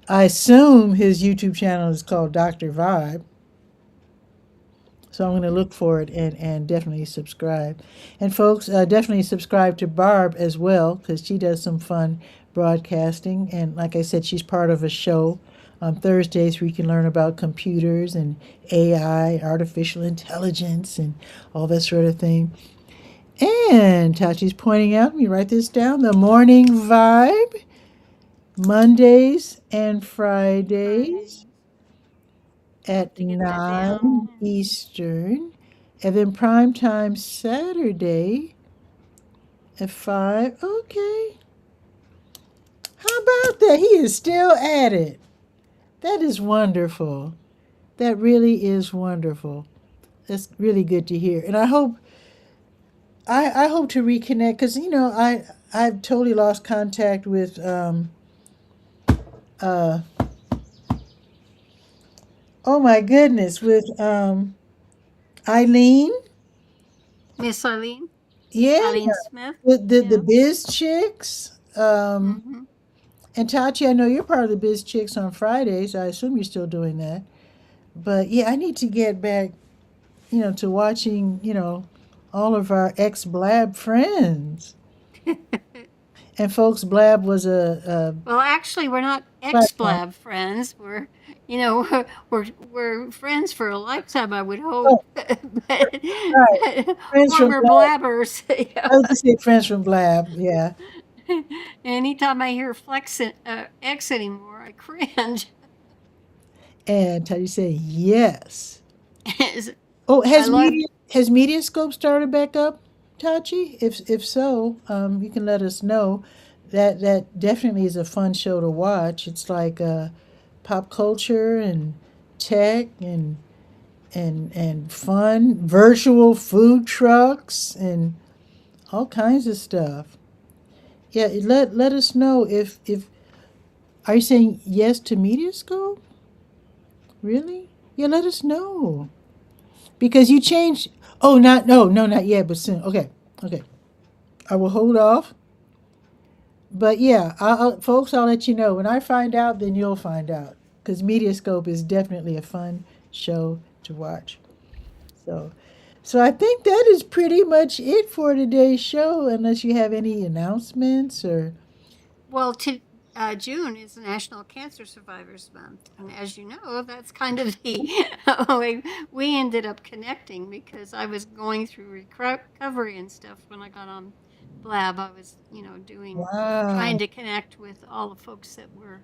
I assume his YouTube channel is called Dr. Vibe. So I'm going to look for it and definitely subscribe. And folks, definitely subscribe to Barb as well, because she does some fun broadcasting. And like I said, she's part of a show on Thursdays where you can learn about computers and AI, artificial intelligence, and all that sort of thing. And Tachi's pointing out, let me write this down, the morning vibe, Mondays and Fridays Fridays. I'll have at to get that down. 9 Eastern, and then prime time Saturday at 5. Okay. How about that? He is still at it. That is wonderful. That really is wonderful. That's really good to hear. And I hope to reconnect, because I've totally lost contact with uh oh my goodness, with Eileen. Miss Eileen, Yeah, Eileen Smith. the Yeah. biz chicks. Mm-hmm. And Tachi, I know you're part of the biz chicks on Fridays. I assume you're still doing that. But yeah, I need to get back, to watching, all of our ex Blab friends. And folks, Blab was a Well, actually, we're not platform. ex-blab friends. We're friends for a lifetime, I would Oh, hope. right. But Friends from former Blab. blabbers. I was just say friends from Blab, yeah. Anytime I hear X anymore, I cringe. And Tachi said yes. Oh, I love. has Mediascope started back up, Tachi? If so, you can let us know. that definitely is a fun show to watch. It's like pop culture and tech and fun virtual food trucks and all kinds of stuff. Yeah, let us know if are you saying yes to media school? Really? Yeah, let us know because you changed. Oh, not no no not yet, but soon. Okay, okay. I will hold off. But yeah, folks, I'll let you know when I find out. Then you'll find out because Mediascope is definitely a fun show to watch. So, so I think that is pretty much it for today's show. Unless you have any announcements or Well, June is National Cancer Survivors Month, and as you know, that's kind of the way we ended up connecting because I was going through recovery and stuff when I got on Blab. I was, wow, trying to connect with all the folks that were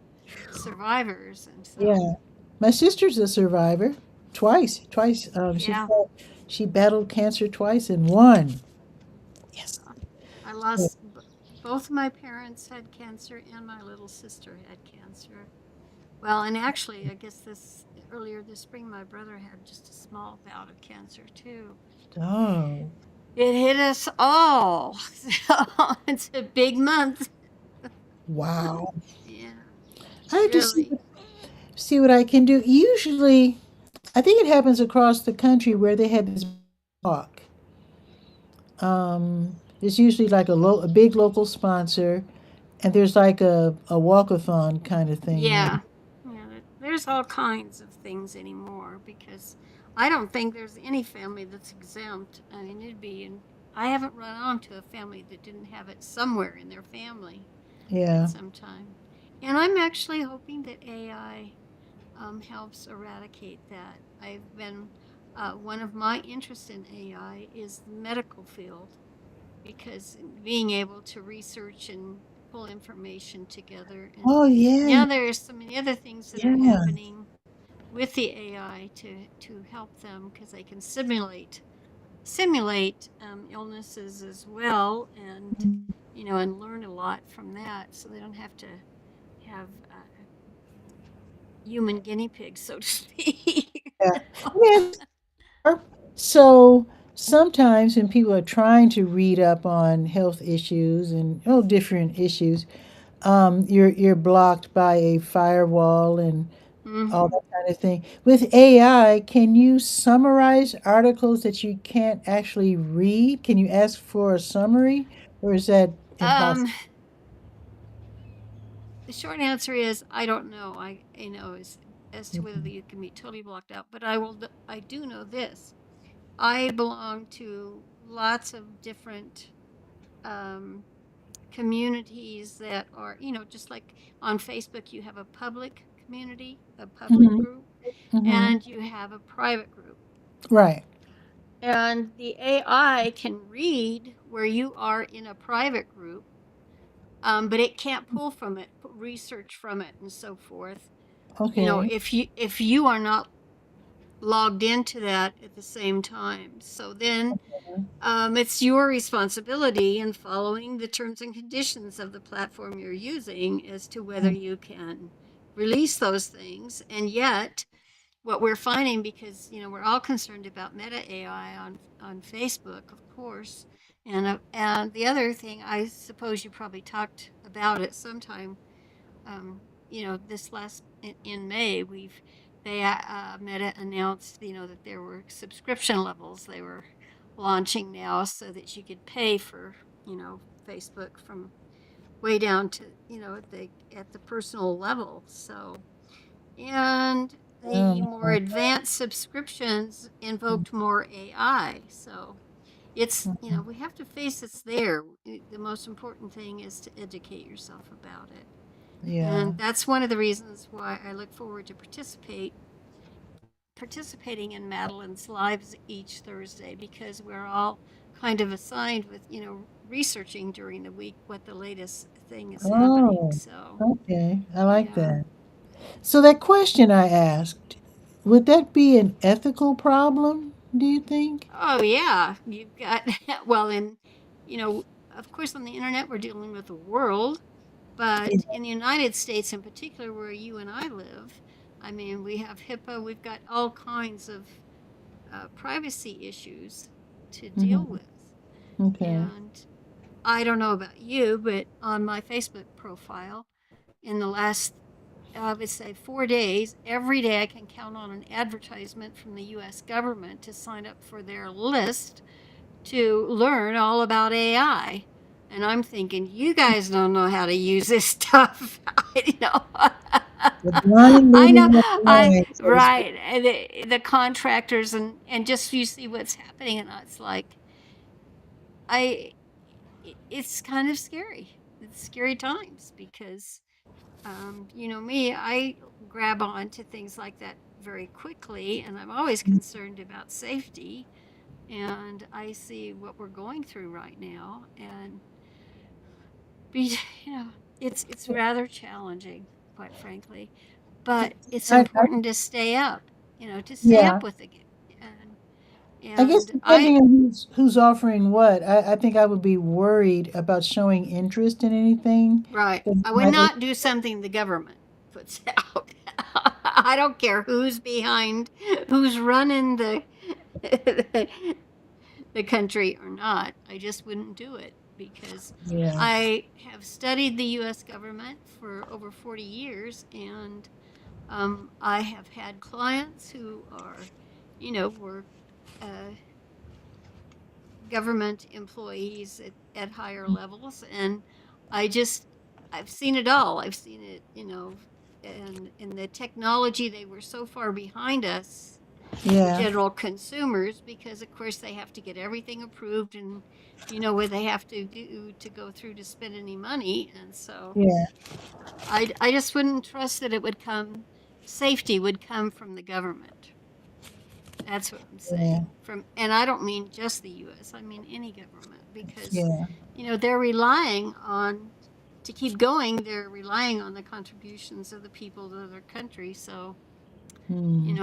survivors, and so yeah. My sister's a survivor, twice, twice. yeah, She battled cancer twice and won. Yes. uh, I lost both of my parents had cancer, and my little sister had cancer. Well, and actually, I guess this earlier this spring, my brother had just a small bout of cancer too. Oh, It hit us all. So it's a big month. wow. Yeah, I have to really. see what I can do. Usually, I think it happens across the country where they have this talk. It's usually like a big local sponsor, and there's like a walkathon kind of thing there. Yeah. Yeah. There's all kinds of things anymore because I don't think there's any family that's exempt. I mean, I haven't run onto a family that didn't have it somewhere in their family at Yeah. some time. And I'm actually hoping that AI helps eradicate that. One of my interests in AI is the medical field because being able to research and pull information together. And Oh yeah, now there's so many other things that are yeah. happening with the AI to help them because they can simulate illnesses as well, and learn a lot from that, so they don't have to have human guinea pigs, so to speak. Yeah. Yes. So sometimes when people are trying to read up on health issues and different issues, you're blocked by a firewall and all Hmm. that kind of thing. With AI, can you summarize articles that you can't actually read? Can you ask for a summary, or is that Um, impossible? the short answer is I don't know. As to whether Mhm. you can be totally blocked out, but I do know this. I belong to lots of different um, communities that are, just like on Facebook, you have a public community, a public Mhm. group, Mhm. and you have a private group. Right. And the AI can read where you are in a private group, but it can't pull from it, research from it, and so forth. Okay. If you are not logged into that at the same time, so then it's your responsibility in following the terms and conditions of the platform you're using as to whether Mhm. you can release those things. And yet, what we're finding, because we're all concerned about Meta AI on Facebook, of course, and the other thing, I suppose you probably talked about it sometime, this last in May, Meta announced, that there were subscription levels they were launching now, so that you could pay for, Facebook from way down to, at the personal level. So, and the more Um, advanced subscriptions invoked more AI. So we have to face it's there. The most important thing is to educate yourself about it. yeah. And that's one of the reasons why I look forward to participating in Madeline's lives each Thursday, because we're all kind of assigned with, researching during the week what the latest thing is happening. Oh, So, okay. I like yeah. that. So that question I asked, would that be an ethical problem, do you think? Oh, yeah. You've got, well, and, of course, on the internet, we're dealing with the world. But in the United States, in particular, where you and I live, I mean, we have HIPAA, we've got all kinds of privacy issues to deal Mm-hmm. with. Okay. And I don't know about you, but on my Facebook profile, in the last, I would say, 4 days, every day I can count on an advertisement from the US government to sign up for their list to learn all about AI. And I'm thinking, you guys don't know how to use this stuff. I know. The blind I know. leading the I blind, so to speak. right. And the contractors and just you see what's happening, and it's like I. It's kind of scary. It's scary times because you know me. I grab on to things like that very quickly, and I'm always concerned about safety. And I see what we're going through right now, and be you know it's rather challenging, quite frankly, but it's I, important to stay up, to stay yeah. up with it. and I guess and I depending on who's offering what, I think I would be worried about showing interest in anything. right, 'Cause it I would might look, not do something the government puts out. I don't care who's behind, who's running the country or not. I just wouldn't do it because yeah, I have studied the US government for over 40 years, and I have had clients who are, were uh, government employees at higher levels, and I just, I've seen it all. I've seen it, and in the technology, they were so far behind us, the yeah, general consumers, because of course they have to get everything approved, and what they have to do to go through to spend any money. And so yeah, I just wouldn't trust that it would come, safety would come from the government. That's what I'm yeah, saying. And I don't mean just the US, I mean any government, because, yeah. they're relying on, to keep going, they're relying on the contributions of the people to their country. So, Hmm.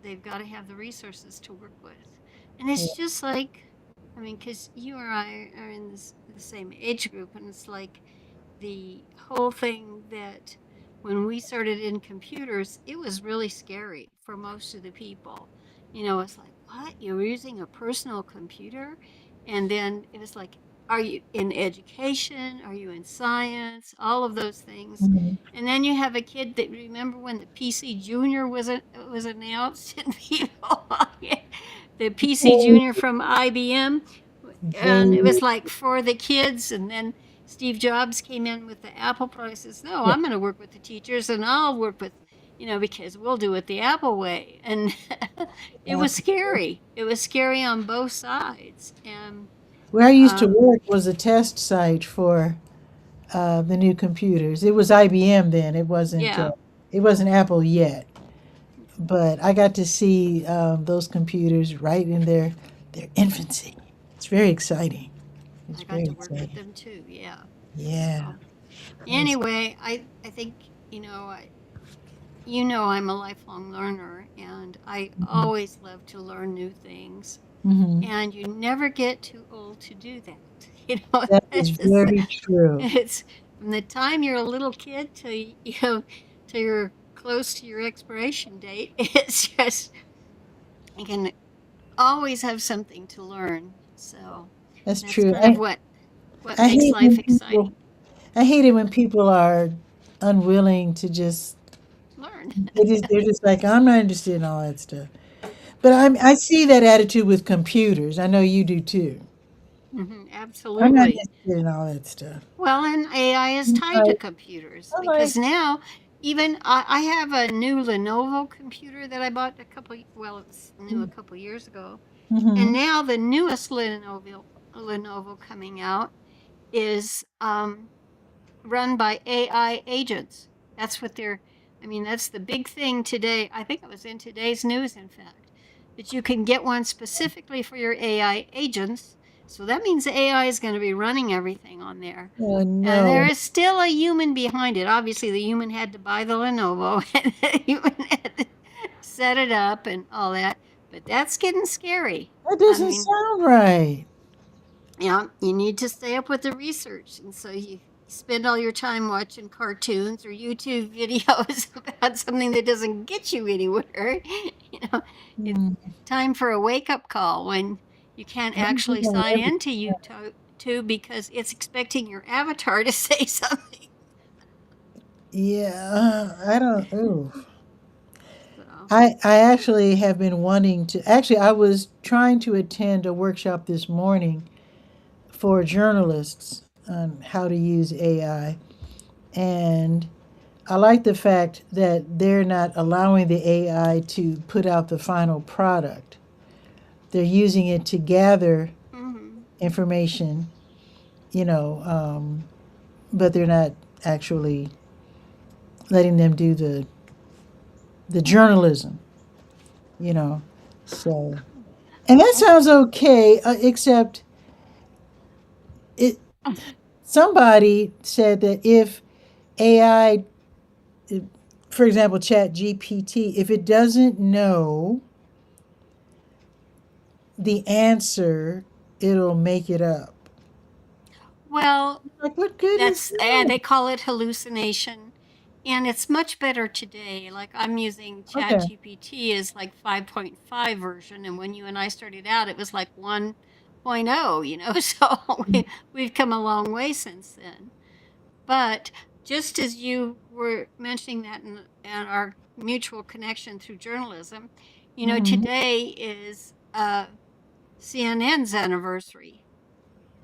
they've got to have the resources to work with. And Yeah. it's just like, I mean, because you or I are in the same age group, and it's like the whole thing that when we started in computers, it was really scary for most of the people. It's like, what? You're using a personal computer? And then it was like, are you in education? Are you in science? All of those things. Mhm. And then you have a kid that, remember when the PC Junior was announced, and people, the PC Junior from IBM, and it They, was like for the kids. And then Steve Jobs came in with the Apple product. Says, no, yeah, I'm going to work with the teachers, and I'll work with, because we'll do it the Apple way. And it was absolutely. scary. It was scary on both sides. And Where I used to um, work was a test site for the new computers. It was IBM then. yeah, It wasn't Apple yet. But I got to see those computers right in their infancy. It's very exciting. It's I got very to work with exciting. them too. Yeah. Yeah. So That's, anyway, I think, I'm a lifelong learner, and I mhm. always love to learn new things. Mhm. And you never get too old to do that. You know, That is it's very true. it's from the time you're a little kid till till you're close to your expiration date. It's just, you can always have something to learn. So That's that's true. kind of what I makes hate life when people exciting. I hate it when people are unwilling to just Learn. they're just like I'm not interested in all that stuff. But I see that attitude with computers. I know you do too. I'm not Absolutely. interested in all that stuff. Well, and AI is I'm tied to like, computers I'm like, because now, even I have a new Lenovo computer that I bought well, it's new a couple years ago. And mm-hmm. now the newest Lenovo coming out is run by AI agents. That's what they're, I mean, that's the big thing today. I think it was in today's news, in fact, that you can get one specifically for your AI agents. So that means the AI is going to be running everything on there. Oh And there no, is still a human behind it. Obviously, the human had to buy the Lenovo, and the human had to set it up and all that. But that's getting scary. that I doesn't mean, sound right. yeah, you need to stay up with the research. And so you, spend all your time watching cartoons or YouTube videos about something that doesn't get you anywhere. You know, it's Mm. time for a wake up call when you can't I'm actually doing sign every- into YouTube because it's expecting your avatar to say something. Yeah, I don't. Ooh. So, I actually have been wanting to. Actually, I was trying to attend a workshop this morning for journalists on how to use AI, and I like the fact that they're not allowing the AI to put out the final product. They're using it to gather mm-hmm. information, you know, but they're not actually letting them do the journalism, you know. So, and that sounds okay, except it. Somebody said that if AI, for example, Chat GPT, if it doesn't know the answer, it'll make it up. Well, Like, what good is that's that? they call it hallucination, and it's much better today. Like I'm using Okay. ChatGPT is like 5.5 version, and when you and I started out, it was like 1.0. So we've come a long way since then. But just as you were mentioning that and our mutual connection through journalism, Mm-hmm. today is CNN's anniversary.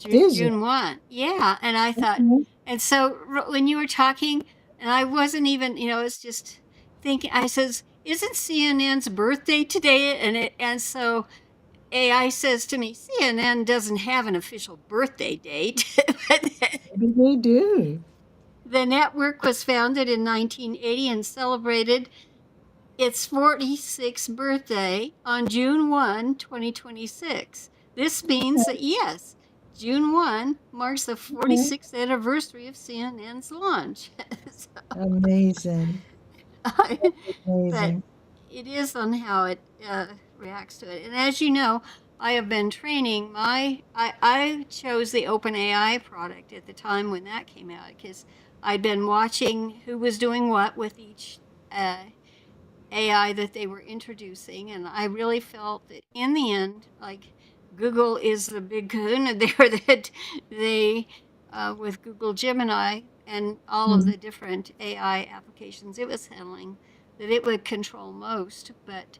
Is it? June 1. Yeah. And I thought, Okay. and so when you were talking, and I wasn't even, it's just thinking, I says, isn't CNN's birthday today? And so AI says to me, CNN doesn't have an official birthday date. But Maybe they do. the network was founded in 1980 and celebrated its 46th birthday on June 1, 2026. This means that, yes, June 1 marks the Okay. 46th anniversary of CNN's launch. Amazing. But Amazing. it is on how it reacts to it. And as you know, I have been training I chose the OpenAI product at the time when that came out because I'd been watching who was doing what with each uh, AI that they were introducing. And I really felt that in the end, like Google is the big kahuna there that they, with Google Gemini and all of Mhm. the different AI applications it was handling, that it would control most. But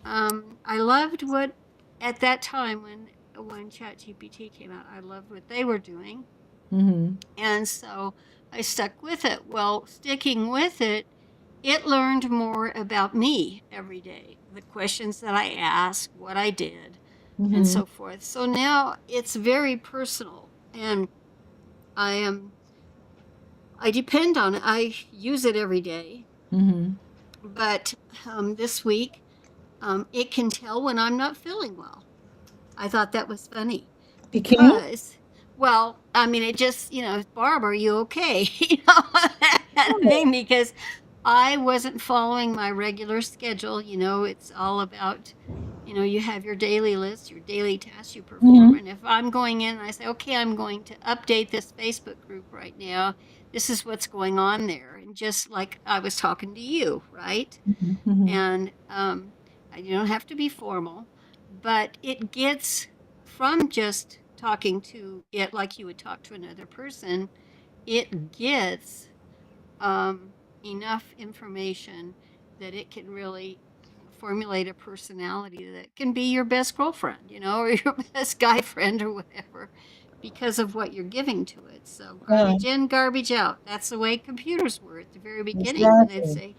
I loved what at that time when ChatGPT came out, I loved what they were doing, Mhm. and so I stuck with it. Well, sticking with it, it learned more about me every day, the questions that I asked, what I did, and Mhm. so forth. So now it's very personal, and I am I depend on it. I use it every day, Mhm. but this week it can tell when I'm not feeling well. I thought that was funny It can? because, well, I mean, it just, Barb, are you okay? That Oh. thing, because I wasn't following my regular schedule. It's all about, you have your daily list, your daily tasks you perform. Mhm. And if I'm going in and I say, okay, I'm going to update this Facebook group right now, this is what's going on there. And just like I was talking to you, right? Mhm. Mhm. And you don't have to be formal, but it gets from just talking to it like you would talk to another person, it gets enough information that it can really formulate a personality that can be your best girlfriend, or your best guy friend or whatever, because of what you're giving to it. So Yeah, garbage in, garbage out. That's the way computers were at the very beginning when they'd exactly. say,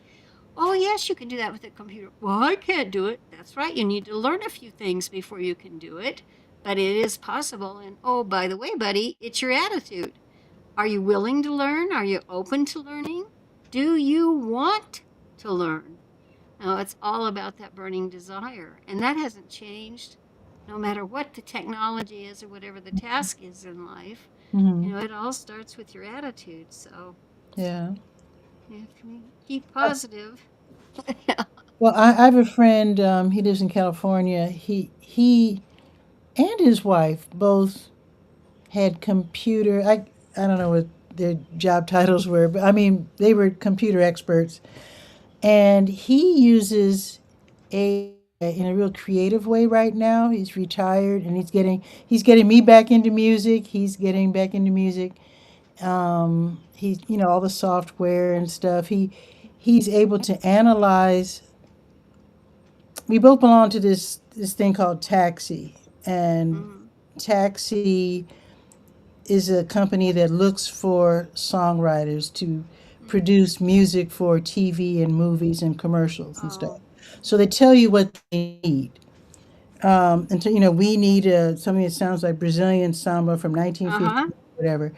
oh, yes, you can do that with a computer. Well, I can't do it. That's right. You need to learn a few things before you can do it, but it is possible. And oh, by the way, buddy, it's your attitude. Are you willing to learn? Are you open to learning? Do you want to learn? Now, it's all about that burning desire. And that hasn't changed no matter what the technology is or whatever the task is in life. Mhm. It all starts with your attitude. So Yeah. if we keep Uh, positive. Well, I have a friend. He lives in California. He and his wife both had computer. I don't know what their job titles were, but I mean, they were computer experts. And he uses AI in a real creative way right now. He's retired and he's getting me back into music. He's getting back into music. He's all the software and stuff. He's able to analyze. We both belong to this thing called Taxi, and Mm-hmm. Taxi is a company that looks for songwriters to Mm-hmm. produce music for TV and movies and commercials and stuff. Oh. So they tell you what they need. And so, we need something that sounds like Brazilian samba from Uh-huh. 1950, whatever.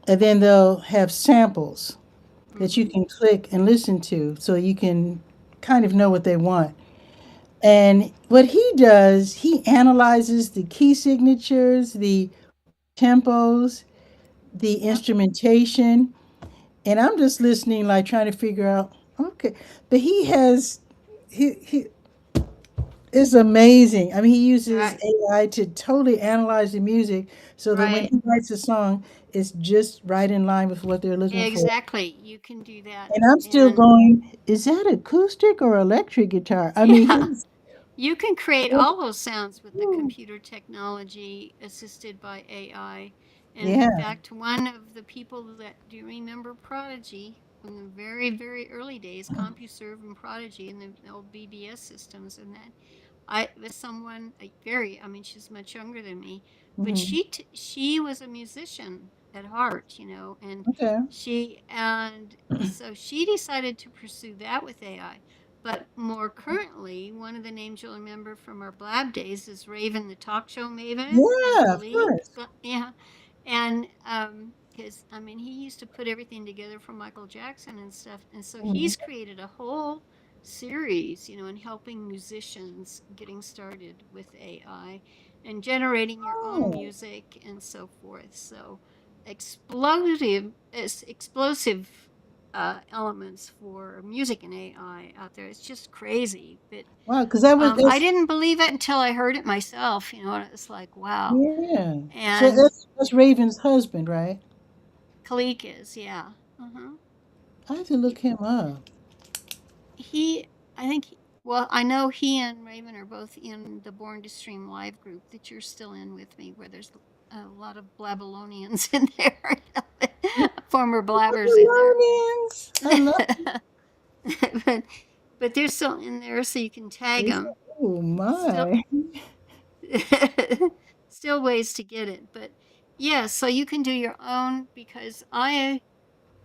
And then they'll have samples that you Mm-hmm. can click and listen to so you can kind of know what they want. And what he does, he analyzes the key signatures, the tempos, the Yep. instrumentation, and I'm just listening, like trying to figure out. Okay, but he is amazing. I mean, he uses Right. AI to totally analyze the music so that when Right. he writes a song, it's just right in line with what they're looking for. Exactly. You can do that. And I'm still And going, is that acoustic or electric guitar? I mean, yeah. he's You can create all those sounds with the computer technology assisted by AI. And in yeah. fact, one of the people that do you remember Prodigy from the very, very early days, CompuServe and Prodigy and the old BBS systems and that. I was someone very, I mean, she's much younger than me, but Hmm. she was a musician at heart, and Okay. so she decided to pursue that with AI. But more currently, one of the names you'll remember from our Blab days is Raven, the talk show maven, I Yeah, of believe. course. Yeah, and because I mean, he used to put everything together for Michael Jackson and stuff, and so Mhm. he's created a whole series, in helping musicians getting started with AI and generating your own Oh, music and so forth. So explosive elements for music and AI out there. It's just crazy. But wow, because that was I that's didn't believe it until I heard it myself, and it was like, wow. yeah. So And that's Raven's husband, right? Kalik is, yeah. Uh-huh. I have to look him up. He, I think, well, I know he and Raven are both in the Born to Stream live group that you're still in with me, where there's a lot of Blabylonians in there, former blabbers in there. Babylonians. I love but but they're still in there, so you can tag this. them. Oh Still, my. still ways to get it, but yeah, so you can do your own because I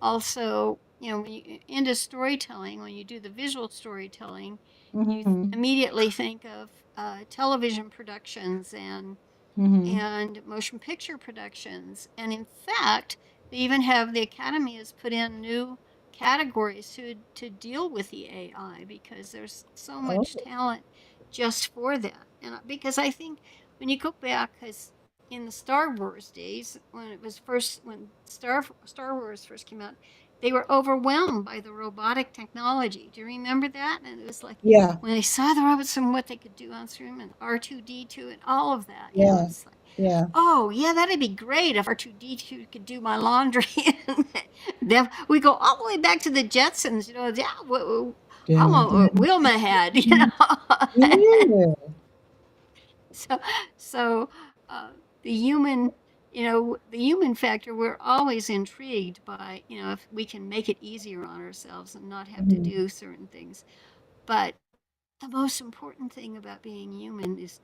also, when you into storytelling, when you do the visual storytelling, you Mm-hmm. immediately think of television productions Mm-hmm. and motion picture productions. And in fact, they even have the Academy has put in new categories to deal with the AI because there's so Oh. much talent just for that. And because I think when you go back, because in the Star Wars days, when Star Wars first came out, they were overwhelmed by the robotic technology. Do you remember that? And it was like Yeah. when they saw the robots and what they could do on screen and R2D2 and all of that, Yeah. it's like, Yeah. oh yeah, that'd be great if R2D2 could do my laundry. Then we go all the way back to the Jetsons, yeah, how Dun, long dun, Wilma had, dun. Yeah. so so uh, the human, the human factor, we're always intrigued by, if we can make it easier on ourselves and not have to Mm-hmm. do certain things. But the most important thing about being human is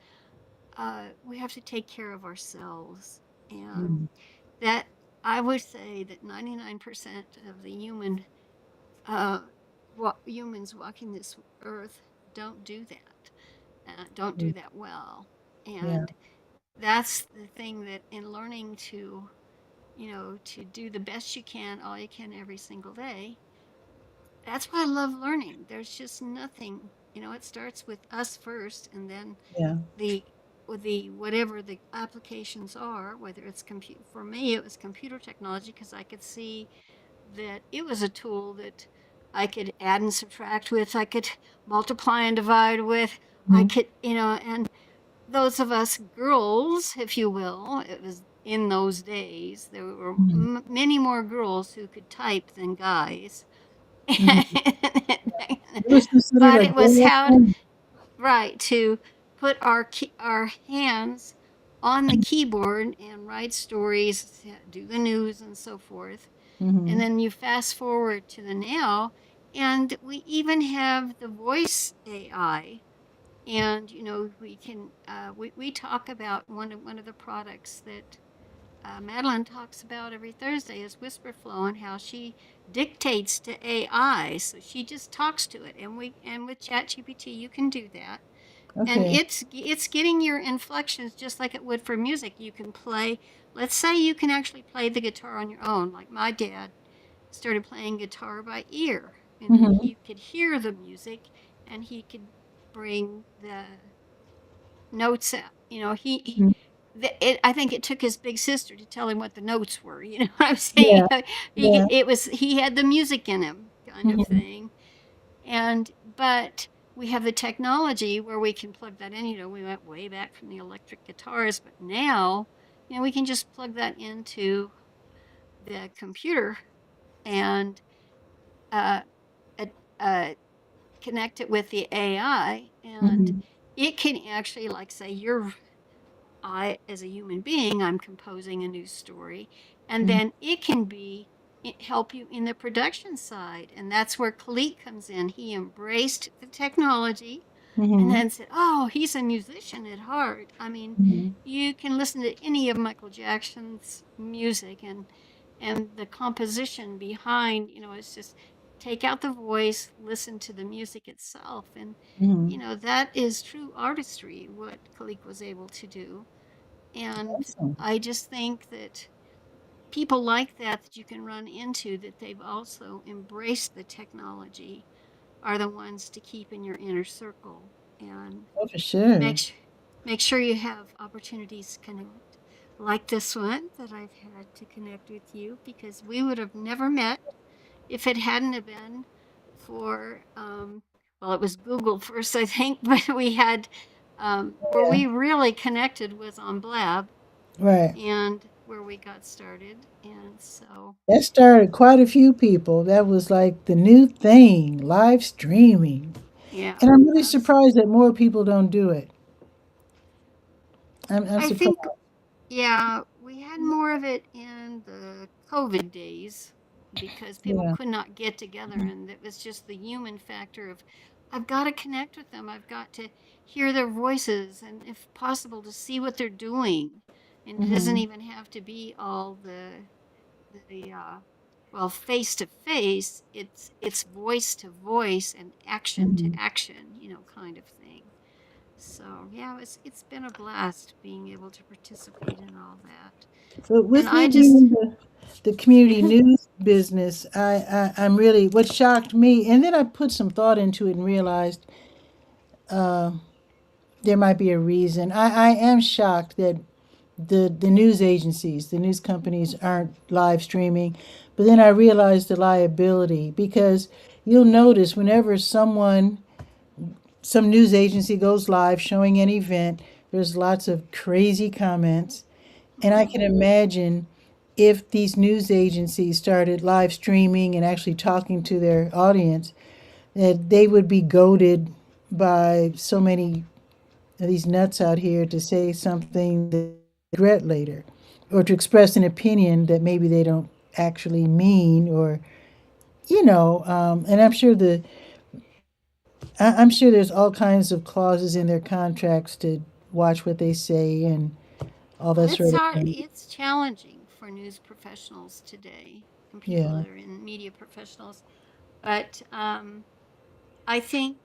we have to take care of ourselves. And Mm-hmm. that I would say that 99% of the uh, humans walking this earth don't do that, don't do that well. Yeah. And that's the thing that in learning to do the best you can, all you can every single day, that's why I love learning. There's just nothing, it starts with us first and then Yeah. the the whatever the applications are, whether it's compute for me it was computer technology because I could see that it was a tool that I could add and subtract with, I could multiply and divide with, I Mm-hmm. could, and those of us girls, if you will, it was in those days. There were Mhm. many more girls who could type than guys. Mhm. It was considered But a it was girl how thing. right to put our hands on the keyboard and write stories, do the news and so forth. And Mhm. then you fast forward to the now, and we even have the voice AI. And we can we talk about one of the products that Madeline talks about every Thursday is Whisper Flow, and how she dictates to AI. So she just talks to it, and with ChatGPT you can do that, and Okay. it's getting your inflections just like it would for music. You can play. Let's say you can actually play the guitar on your own, like my dad started playing guitar by ear, and Mhm. he could hear the music, and he could bring the notes out. Mhm. I think it took his big sister to tell him what the notes were. You know what I'm saying? Yeah. Yeah. He had the music in him, kind of Mhm. thing. And but we have the technology where we can plug that in. We went way back from the electric guitars, but now we can just plug that into the computer and uh, uh, uh, connect it with the AI, and Mhm. it can actually, like, say as a human being, I'm composing a new story, and Mhm. then it can help you in the production side, and that's where Khalid comes in. He embraced the technology, and Mhm. then said, "Oh, he's a musician at heart." I mean, Mhm. you can listen to any of Michael Jackson's music, and the composition behind, it's just take out the voice, listen to the music itself, and Mhm. that is true artistry, what Kalik was able to do. And Awesome. I just think that people like that you can run into, that they've also embraced the technology, are the ones to keep in your inner circle, and Oh, for sure. make make sure you have opportunities to connect, like this one that I've had to connect with you, because we would have never met if it hadn't have been for well, it was Google first, I think, but we had where Yeah. we really connected was on Blab, Right. and where we got started. And so That started quite a few people. That was like the new thing, live streaming. yeah, And I'm really that's surprised that more people don't do it. I'm I surprised. think, yeah, we had more of it in the COVID days because people Yeah. could not get together, and it was just the human factor of, I've got to connect with them. I've got to hear their voices, and if possible, to see what they're doing. And it doesn't Mhm. even have to be all the well, face to face. It's voice to voice and action to Mhm. action, kind of thing. So yeah, it's been a blast being able to participate in all that. But And with me I being just in the community news business, I'm really what shocked me, and then I put some thought into it and realized uh, there might be a reason. I am shocked that the news agencies, the news companies aren't live streaming, but then I realized the liability because you'll notice whenever some news agency goes live showing an event, there's lots of crazy comments. And I can mm, imagine if these news agencies started live streaming and actually talking to their audience, that they would be goaded by so many of these nuts out here to say something that they regret later, or to express an opinion that maybe they don't actually mean, or and I'm sure there's all kinds of clauses in their contracts to watch what they say and all well, that it's sort of hard. thing. It's challenging for news professionals today and people Yeah. that are in media professionals. But I think,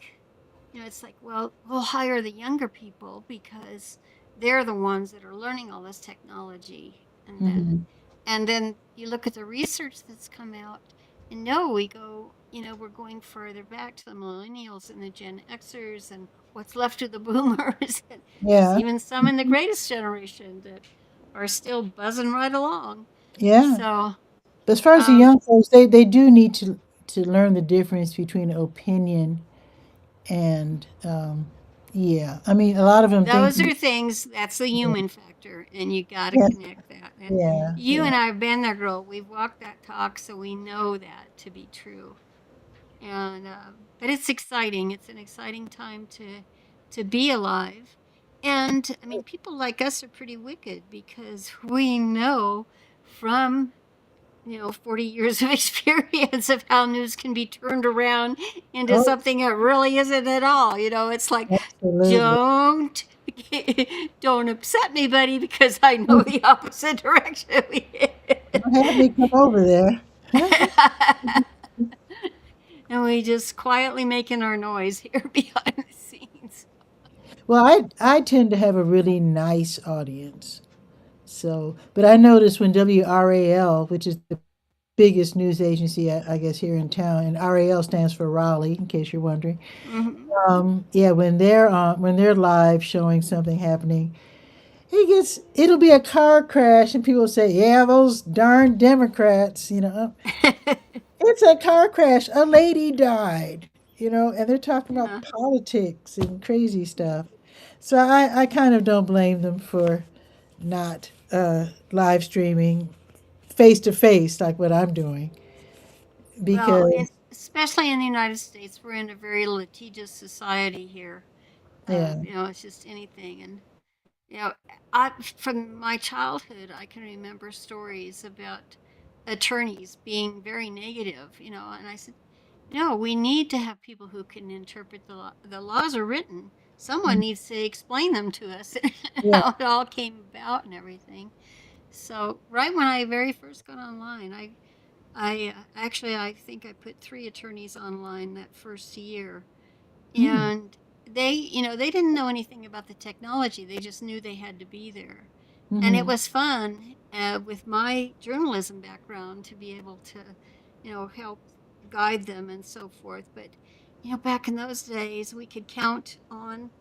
it's like, well, we'll hire the younger people because they're the ones that are learning all this technology. Hmm. And then you look at the research that's come out, and no, we're going further back to the millennials and the Gen Xers and what's left of the boomers. And there's Yeah. even some in the greatest generation that are still buzzing right along. Yeah. So, But as far as the um, young folks, they do need to learn the difference between opinion and Yeah. I mean, a lot of them think, Those are things, that's the yeah, human factor, and you got to yeah, connect that. And yeah, you yeah. and I have been there, girl. We've walked that talk, so we know that to be true. And but it's exciting. It's an exciting time to be alive. And I mean, people like us are pretty wicked because we know from 40 years of experience of how news can be turned around into Oh, something it really isn't at all. It's like, absolutely. don't don't upset me, buddy, because I know the opposite direction we Don't have me come over there. and we just quietly making our noise here behind the scenes. Well, I tend to have a really nice audience. So, but I noticed when WRAL, which is the biggest news agency, I guess, here in town, and RAL stands for Raleigh, in case you're wondering. Hmm. Yeah, when they're live showing something happening, it'll be a car crash, and people say, "Yeah, those darn Democrats," It's a car crash. A lady died, and they're talking about Yeah. politics and crazy stuff. So I kind of don't blame them for not live streaming face to face like what I'm doing Well, and because, especially in the United States, we're in a very litigious society here. yeah. It's just anything. And You know, I from my childhood, I can remember stories about attorneys being very negative, and I said, no, we need to have people who can interpret the law. The laws are written. Someone Mm, needs to explain them to us, yeah. how it all came about and everything. So right when I very first got online, I think I put 3 attorneys online that first year, Mm, and they didn't know anything about the technology. They just knew they had to be there, and it mm-hmm, was fun, with my journalism background, to be able to help guide them and so forth. But back in those days, we could count on,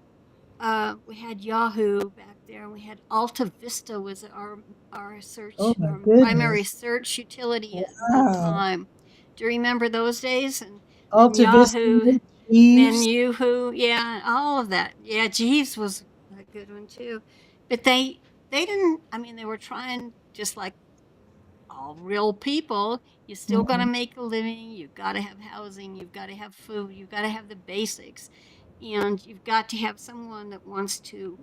we had Yahoo back there, and we had Alta Vista was our oh search, my our primary goodness. search utility at the Wow. time. Do you remember those days? And then Alta Vista, Yahoo, then Jeeves. Yoo-Hoo, yeah, all of that. Yeah, Jeeves was a good one too. But they didn't. I mean, they were trying, just like all real people. You still got to Mhm, make a living. You've got to have housing. You've got to have food. You've got to have the basics. And you've got to have someone that wants to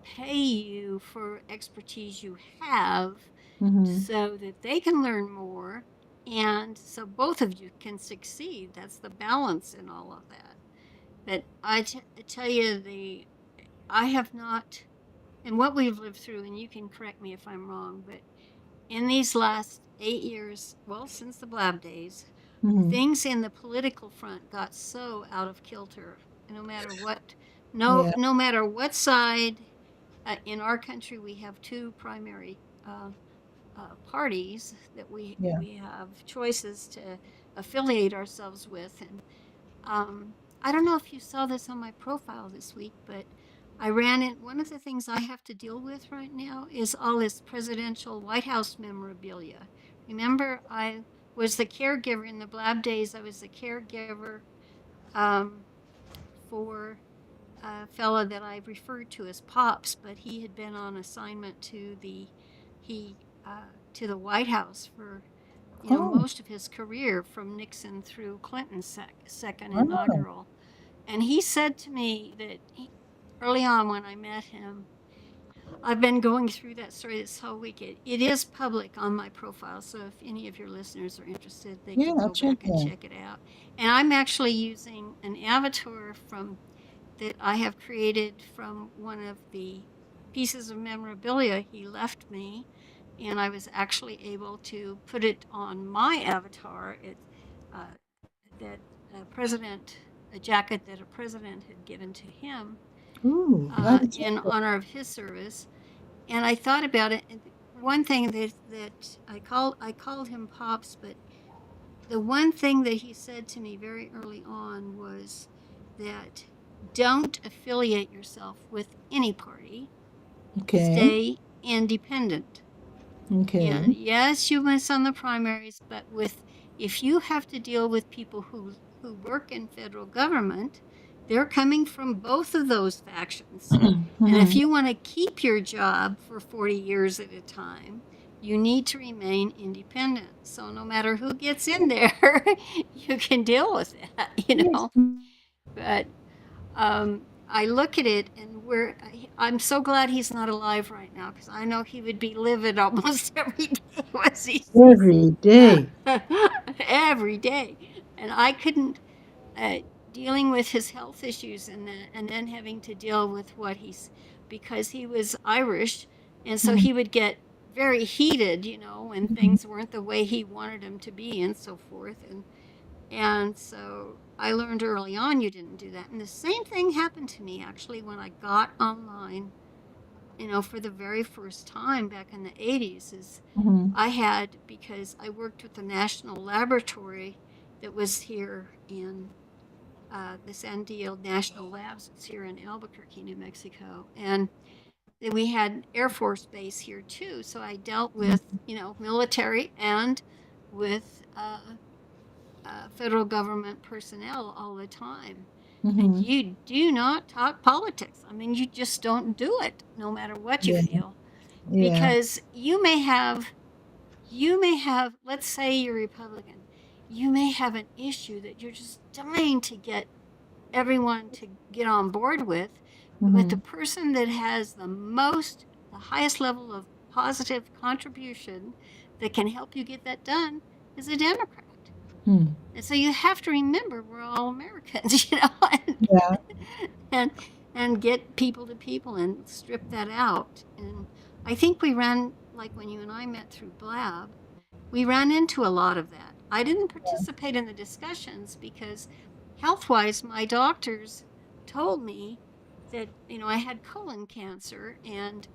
pay you for expertise you have mhm, so that they can learn more. And so both of you can succeed. That's the balance in all of that. But I tell you, I have not, and what we've lived through, and you can correct me if I'm wrong, but in these last 8 years, well, since the Blab days, mhm. things in the political front got so out of kilter. No matter what, Yeah, no matter what side, in our country, we have two primary parties that yeah. we have choices to affiliate ourselves with, and I don't know if you saw this on my profile this week, but I ran in. One of the things I have to deal with right now is all this presidential White House memorabilia. Remember, I was the caregiver in the Blab days. I was the caregiver, um, for a fella that I referred to as Pops, but he had been on assignment he to the White House for Oh, most of his career, from Nixon through Clinton's second wow. inaugural. And he said to me that early on when I met him, I've been going through that story this whole week. It is public on my profile, so if any of your listeners are interested, they Yeah, can I'll go check back and that. check it out. And I'm actually using an avatar from that I have created from one of the pieces of memorabilia he left me, and I was actually able to put it on my avatar. Uh, that president a jacket that a president had given to him, Ooh, I can check in that. honor of his service. And I thought about it. And one thing that I called him Pops, but the one thing that he said to me very early on was that don't affiliate yourself with any party. Okay, Stay independent. And okay. yes, you miss on the primaries, but with if you have to deal with people who work in federal government, they're coming from both of those factions. And if Mhm. you want to keep your job for 40 years at a time, you need to remain independent. So no matter who gets in there, you can deal with that, Yes. But I look at it and I'm so glad he's not alive right now because I know he would be livid almost every day was he sees Every day. every day. And I couldn't, uh, dealing with his health issues and then having to deal with because he was Irish. And so Mhm. he would get very heated, when Mhm. things weren't the way he wanted them to be and so forth. And so I learned early on you didn't do that. And the same thing happened to me actually when I got online, for the very first time back in the 80s is Mhm. because I worked with the national laboratory that was here in the San Diego National Labs. It's here in Albuquerque, New Mexico. And then we had Air Force Base here too. So I dealt with, military and with federal government personnel all the time. And Mhm. you do not talk politics. I mean, you just don't do it, no matter what you Yeah. feel, Yeah. because you may have, let's say you're Republican, you may have an issue that you're just dying to get everyone to get on board with, but the Mhm. person that has the highest level of positive contribution that can help you get that done is a Democrat. Hmm. And so you have to remember we're all Americans, Yeah. and and get people to people and strip that out. And I think we ran like when you and I met through Blab, we ran into a lot of that. I didn't participate in the discussions because health wise, my doctors told me that, I had colon cancer and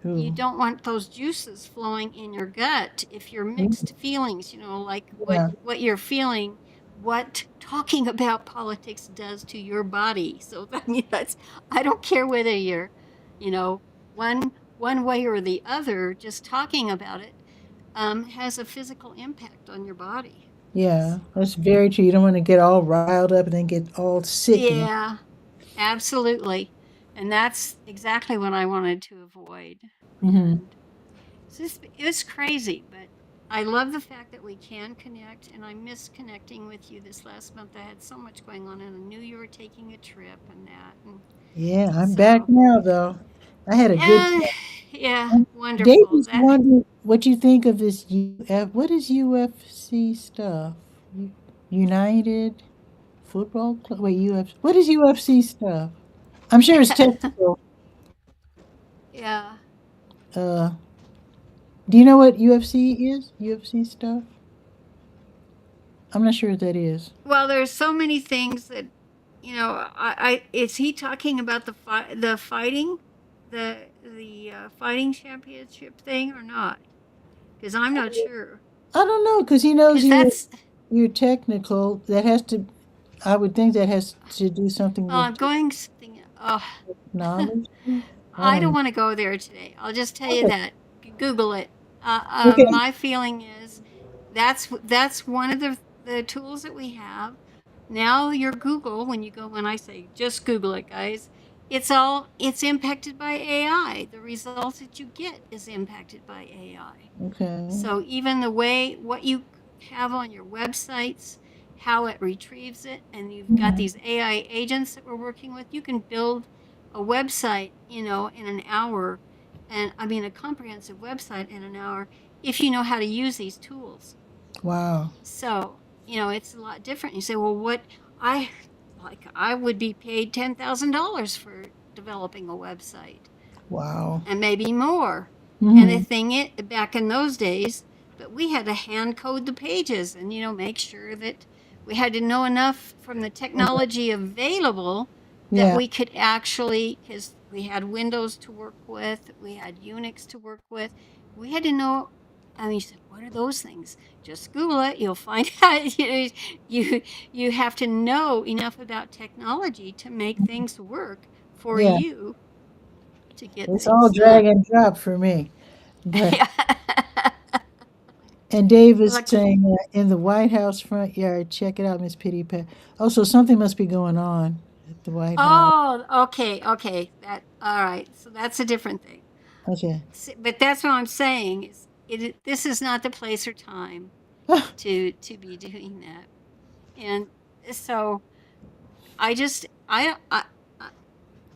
you Ooh. don't want those juices flowing in your gut if you're Ooh. mixed feelings, like Yeah. what you're feeling, what talking about politics does to your body. So I mean I don't care whether you're, you know, one way or the other, just talking about it has a physical impact on your body. Yeah. So That's very true. You don't want to get all riled up and then get all sick and yeah, absolutely. And that's exactly what I wanted to avoid. mhm. And it's crazy, but I love the fact that we can connect, and I miss connecting with you this last month. I had so much going on, and I knew you were taking a trip and that, and Yeah, I'm back so now though. I had a good and yeah, time. wonderful. Davis That wondered what you think of this what is UFC stuff? United Football Club? Wait, what is UFC stuff? I'm sure it's technical. yeah. Uh, do you know what UFC is? UFC stuff? I'm not sure what that is. Well, there's so many things that I is he talking about the fighting, the fighting championship thing or not? Because I'm not sure. I don't know because he knows Because that's you're technical. That has to. I would think that has to do something with going something. Oh, technology. I I don't don't know. want to go there today. I'll just tell you Okay. that. Google it. Okay. My feeling is that's one of the tools that we have. Now your Google, when I say just Google it, guys, it's impacted by AI. The results that you get is impacted by AI. Okay. So even the way what you have on your websites, how it retrieves it, and you've got Mhm. these AI agents that we're working with, you can build a website, in an hour, and I mean a comprehensive website in an hour if you know how to use these tools. Wow. So, it's a lot different. You say, well, I I would be paid $10,000 for developing a website Wow. and maybe more. And the Hmm. thing back in those days, but we had to hand code the pages and make sure that we had to know enough from the technology available that Yeah. we could actually, because we had Windows to work with, we had Unix to work with, we had to know. I mean, you said, what are those things? Just Google it, you'll find out. You you have to know enough about technology to make things work for Yeah. you to get It's all things drag done. and drop for me. But Yeah. and Dave is Like, saying in the White House front yard, check it out, Miss Pitty Pat. Oh, so something must be going on. the White House. Oh, okay, okay. That all right. So that's a different thing. Okay. But that's what I'm saying is this is not the place or time to be doing that. And so I just I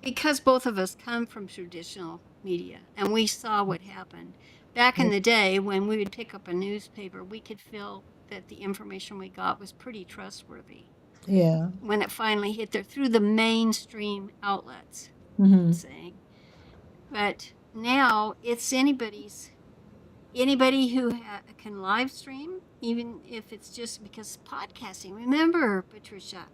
because both of us come from traditional media and we saw what happened back in the day when we would pick up a newspaper, we could feel that the information we got was pretty trustworthy Yeah. when it finally hit there through the mainstream outlets. I'm Mm-hmm. saying, but now it's anybody who can live stream, even if it's just because podcasting. Remember, Patricia,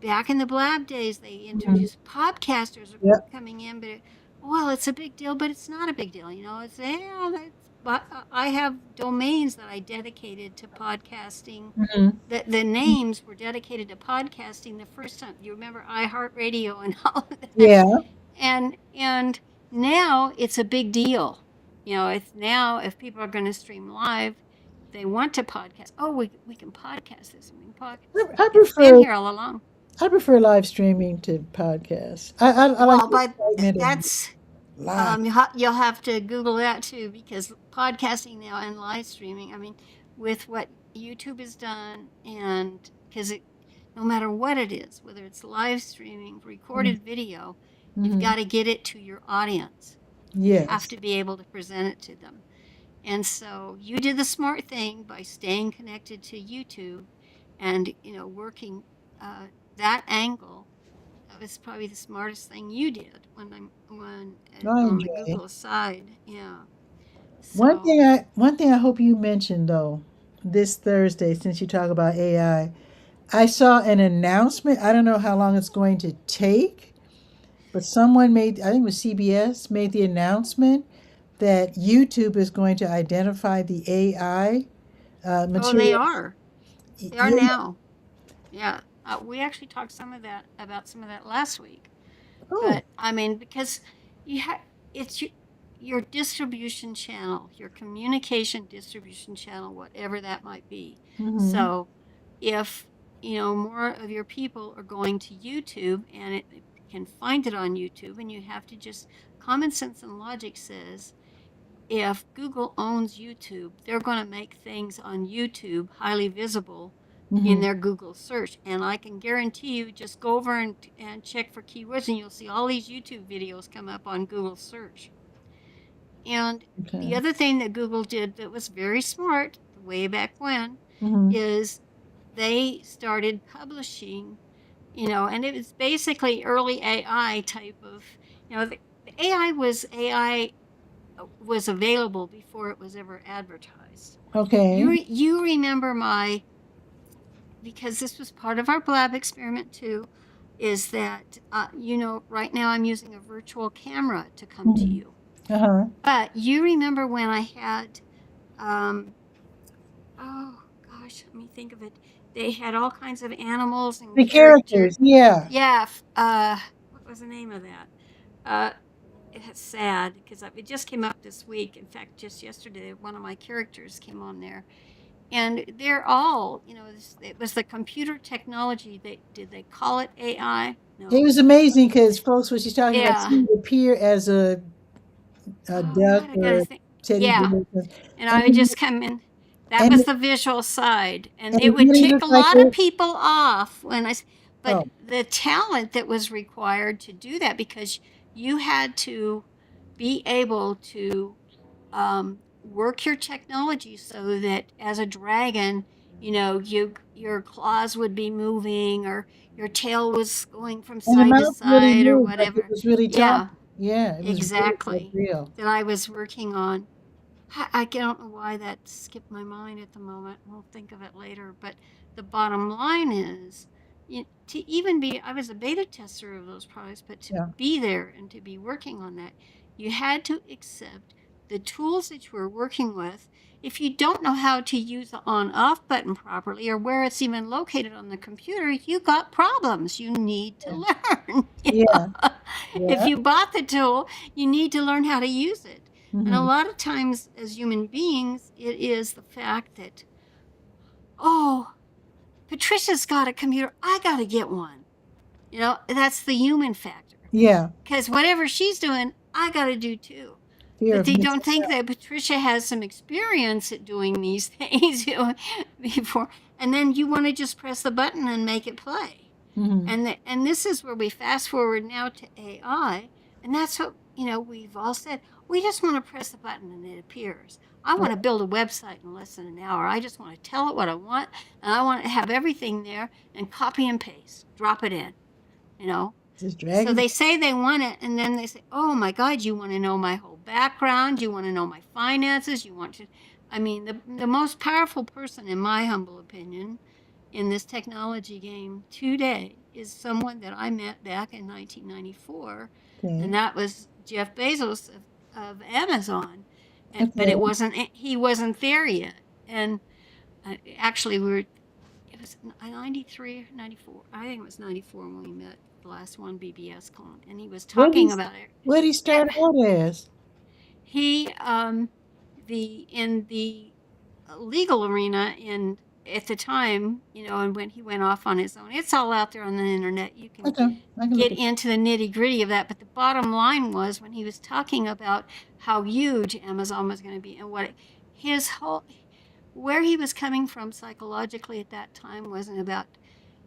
back in the Blab days, they Mm-hmm. introduced podcasters Yep. coming in, but well, it's a big deal, but it's not a big deal. You know, it's yeah, that's. But I have domains that I dedicated to podcasting. Mm-hmm. The names were dedicated to podcasting the first time. You remember iHeartRadio and all of that, Yeah. and now it's a big deal. You know, it's now if people are going to stream live, they want to podcast. Oh, we can podcast this. We can podcast. I It's been prefer here all along. I prefer live streaming to podcasts. I like Well, the but excitement of that's live. you'll have to Google that too because podcasting now and live streaming. I mean, with what YouTube has done, and because it, no matter what it is, whether it's live streaming, recorded video, you've Mm-hmm. got to get it to your audience. You have Yes. to be able to present it to them. And so you did the smart thing by staying connected to YouTube, and working that angle. That was probably the smartest thing you did when I on the enjoy it. Google side. Yeah. One thing So I hope you mentioned though, this Thursday, since you talk about I saw an announcement. I don't know how long it's going to take, but someone made, I think it was CBS, made the announcement that YouTube is going to identify the AI oh, they material. are. They are Yeah. now. Yeah. We actually talked about some of that last week. Oh. But I mean, because you have it's your distribution channel, your communication distribution channel, whatever that might be. Mm-hmm. So if more of your people are going to YouTube and it can find it on YouTube, and you have to just common sense and logic says if Google owns YouTube, they're going to make things on YouTube highly visible in Mm-hmm. their Google search. And I can guarantee you, just go over and check for keywords, and you'll see all these YouTube videos come up on Google search. And the Okay. other thing that Google did that was very smart, way back when, Mm-hmm. is they started publishing, and it was basically early AI type of, the AI was available before it was ever advertised. Okay. You remember because this was part of our Blab experiment too, is that right now I'm using a virtual camera to come to Mm-hmm. you. Uh-huh. But you remember when I had um, oh gosh, let me think of it. They had all kinds of animals and The character. characters, yeah. Yeah, what was the name of that? Uh, it's sad because it just came up this week. In fact, just yesterday, one of my characters came on there, and they're all, it was the computer technology. Did they call it AI? It No, was amazing because folks, what she's talking about, yeah. she would appear as a Oh duck God, I or gotta a think. teddy Yeah, bear, and and I would just come in. That and was the visual side, and and it it would really tick a looked like lot of it. people off Oh, but the talent that was required to do that, because you had to be able to work your technology so that as a dragon, your claws would be moving, or your tail was going from and the side to mouth really side or moved like it whatever. was really Yeah, talking. Yeah, it was really like exactly. real. That I was working on. I don't know why that skipped my mind at the moment. We'll think of it later. But the bottom line is, to even be, I was a beta tester of those products, but to Yeah. be there and to be working on that, you had to accept the tools that you were working with. If you don't know how to use the on off button properly, or where it's even located on the computer, you got problems. You need to Yeah. learn. Yeah. If Yeah. you bought the tool, you need to learn how to use it. And a Mm-hmm. lot of times, as human beings, it is the fact that, oh, Patricia's got a computer. I got to get one. That's the human factor. Yeah. Because whatever she's doing, I got to do too. Fear But of they missing don't think out. that Patricia has some experience at doing these things, before. And then you want to just press the button and make it play. Mm-hmm. And this is where we fast forward now to AI, and that's what we've all said. We just want to press the button and it appears. I want to Right. build a website in less than an hour. I just want to tell it what I want, and I want to have everything there and copy and paste, drop it in. You know, Just so dragging. they say they want it, and then they say, "Oh my God, you want to know my whole background? You want to know my finances? You want to?" I mean, the most powerful person, in my humble opinion, in this technology game today is someone that I met back in 1994, and Okay. that was Jeff Bezos of Amazon. But Okay. he wasn't there yet. And actually, it was 93 or 94. I think it was 94 when we met the last one BBS con, and he was What talking is about it. what he started out as? He the in the legal arena in at the time, and when he went off on his own, it's all out there on the internet. You can Okay. I can look get at. into the nitty gritty of that. But the bottom line was when he was talking about how huge Amazon was going to be and his whole where he was coming from psychologically at that time wasn't about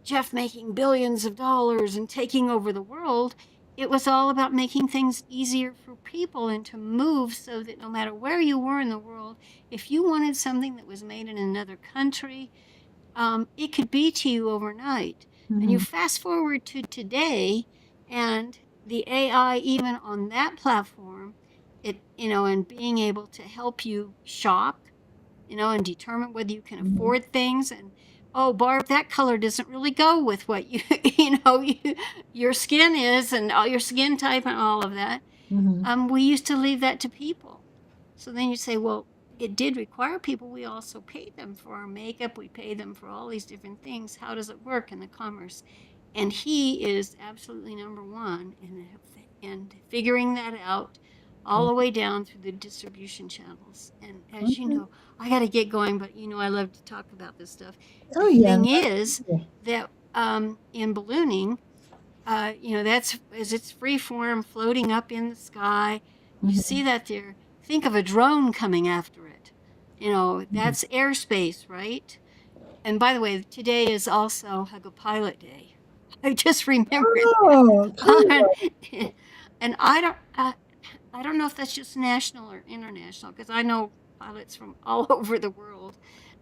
Jeff making billions of dollars and taking over the world. It was all about making things easier for people and to move so that no matter where you were in the world, if you wanted something that was made in another country, it could be to you overnight. And you Mm-hmm. fast forward to today, and the AI, even on that platform, and being able to help you shop, and determine whether you can Mm-hmm. afford things. And oh, Barb, that color doesn't really go with what your skin is, and all your skin type, and all of that. Mm-hmm. We used to leave that to people. So then you say, well, it did require people. We also paid them for our makeup. We pay them for all these different things. How does it work in the commerce? And he is absolutely number one in figuring that out all Okay. the way down through the distribution channels. And as you Okay. know, I got to get going, but I love to talk about this stuff. The Oh yeah. thing is Yeah. that in ballooning, that's as it's free form floating up in the sky. You Mm-hmm. see that there. Think of a drone coming after it. Mm-hmm. That's airspace, right? And by the way, today is also Hug a Pilot Day. I just remembered that. Oh, cool. And I don't know if that's just national or international because I know pilots from all over the world.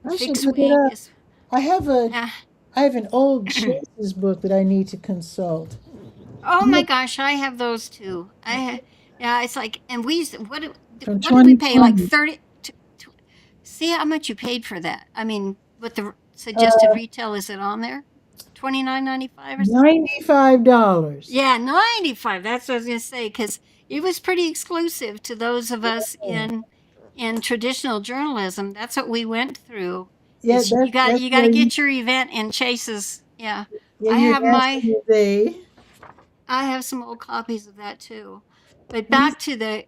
I should Fixed look it wing up. is. I have a Uh, I have an old Chase's book that I need to consult. Oh my Yeah, gosh, I have those too. Yeah, it's like, and we used from what did we pay? Like 2020. 30. See how much you paid for that. I mean, what the suggested Uh, retail is it on there? 29.95 or something? $95. Yeah, 95. That's what I was gonna say because it was pretty exclusive to those of us Yeah, in traditional journalism. That's what we went through. yeah, Is you got that's you got to where get your event in Chase's. Yeah, I your have my national day. I have some old copies of that too. But These, back to the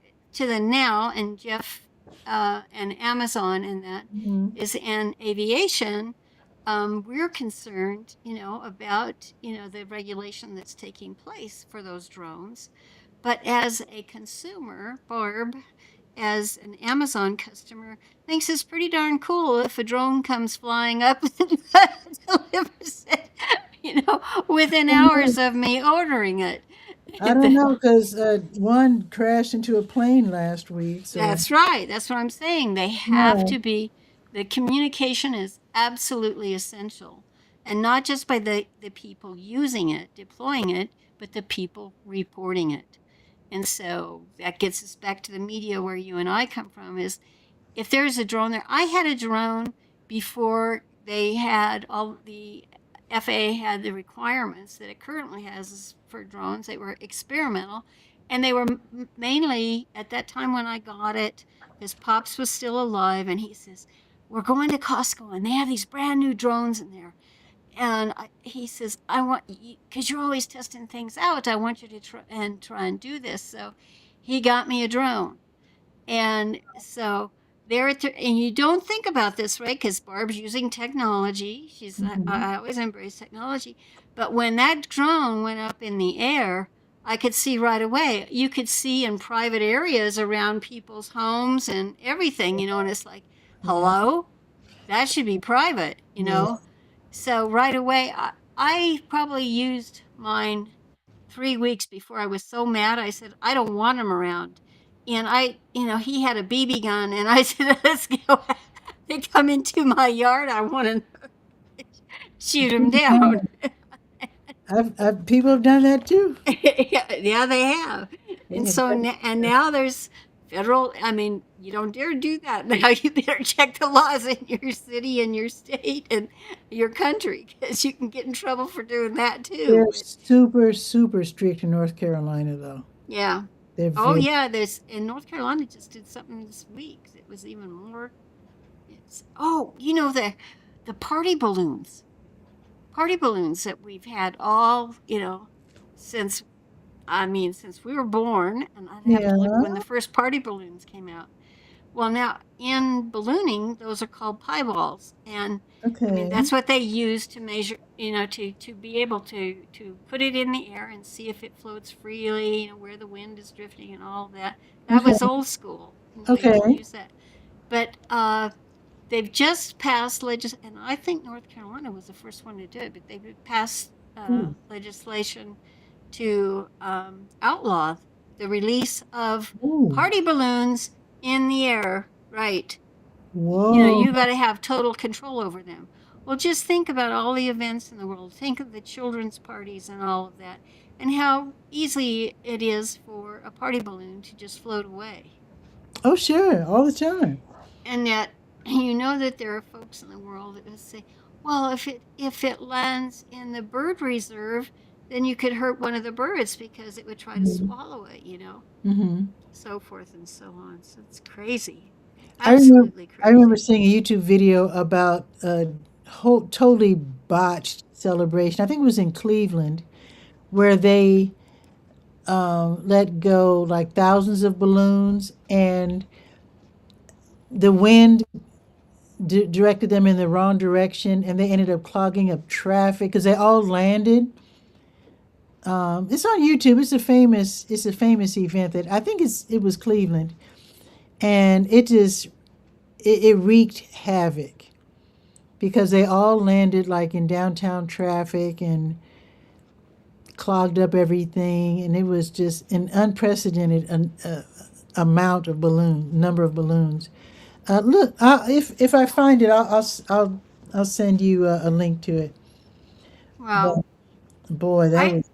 now and Jeff and Amazon and that mhm, is in aviation. We're concerned, about the regulation that's taking place for those drones. But as a consumer, Barb, as an Amazon customer, thinks it's pretty darn cool if a drone comes flying up and delivers it, within hours of me ordering it. I don't know because one crashed into a plane last week. So That's right. That's what I'm saying. They have yeah. to be, the communication is absolutely essential. And not just by the people using it, deploying it, but the people reporting it. And so that gets us back to the media where you and I come from is if there's a drone there, I had a drone before they had all the FAA had the requirements that it currently has for drones. They were experimental, and they were mainly at that time when I got it. His pops was still alive, and he says, "We're going to Costco, and they have these brand new drones in there." And he says, "I want you because you're always testing things out. I want you to try and do this." So he got me a drone, and so and you don't think about this, right? Because Barb's using technology. I Mhm. always embrace technology. But when that drone went up in the air, I could see right away. You could see in private areas around people's homes and everything, and it's like, Yeah. hello? That should be private, you Yeah. know? So right away, I probably used mine 3 weeks before I was so mad. I said, I don't want him around. And he had a BB gun, and I said, let's go. They come into my yard. I want to shoot him down. People have done that too. Yeah, they have. They And have so, done and now there's federal, I mean, you don't dare do that. Now you better check the laws in your city and your state and your country because you can get in trouble for doing that too. They're But super, super strict in North Carolina, though. yeah. They're Oh, very, yeah. There's, in North Carolina just did something this week. It was even more. The party balloons. Party balloons that we've had all, since since we were born, and I'd have to look yeah, when the first party balloons came out. Well, now in ballooning, those are called pieballs, and okay. that's what they use to measure, to be able to put it in the air and see if it floats freely, where the wind is drifting and all of that. That was Okay. old school, and we Okay. didn't use that. But they've just passed and I think North Carolina was the first one to do it, but they've passed Ooh. legislation to outlaw the release of Ooh. party balloons in the air. Right. Whoa. You got to have total control over them. Well, just think about all the events in the world. Think of the children's parties and all of that, and how easy it is for a party balloon to just float away. Oh, sure. All the time. And yet, you know that there are folks in the world that will say, well, if it lands in the bird reserve, then you could hurt one of the birds because it would try to Mm-hmm. swallow it, Mm-hmm. so forth and so on. So it's crazy. I remember. Absolutely I remember crazy. seeing a YouTube video about a whole totally botched celebration. I think it was in Cleveland, where they let go like thousands of balloons, and the wind directed them in the wrong direction, and they ended up clogging up traffic because they all landed. It's on YouTube. It's a famous event that I think it was Cleveland, and it wreaked havoc because they all landed like in downtown traffic and clogged up everything, and it was just an unprecedented amount of number of balloons. Look, if I find it, I'll send you a link to it. Well, But boy, that I was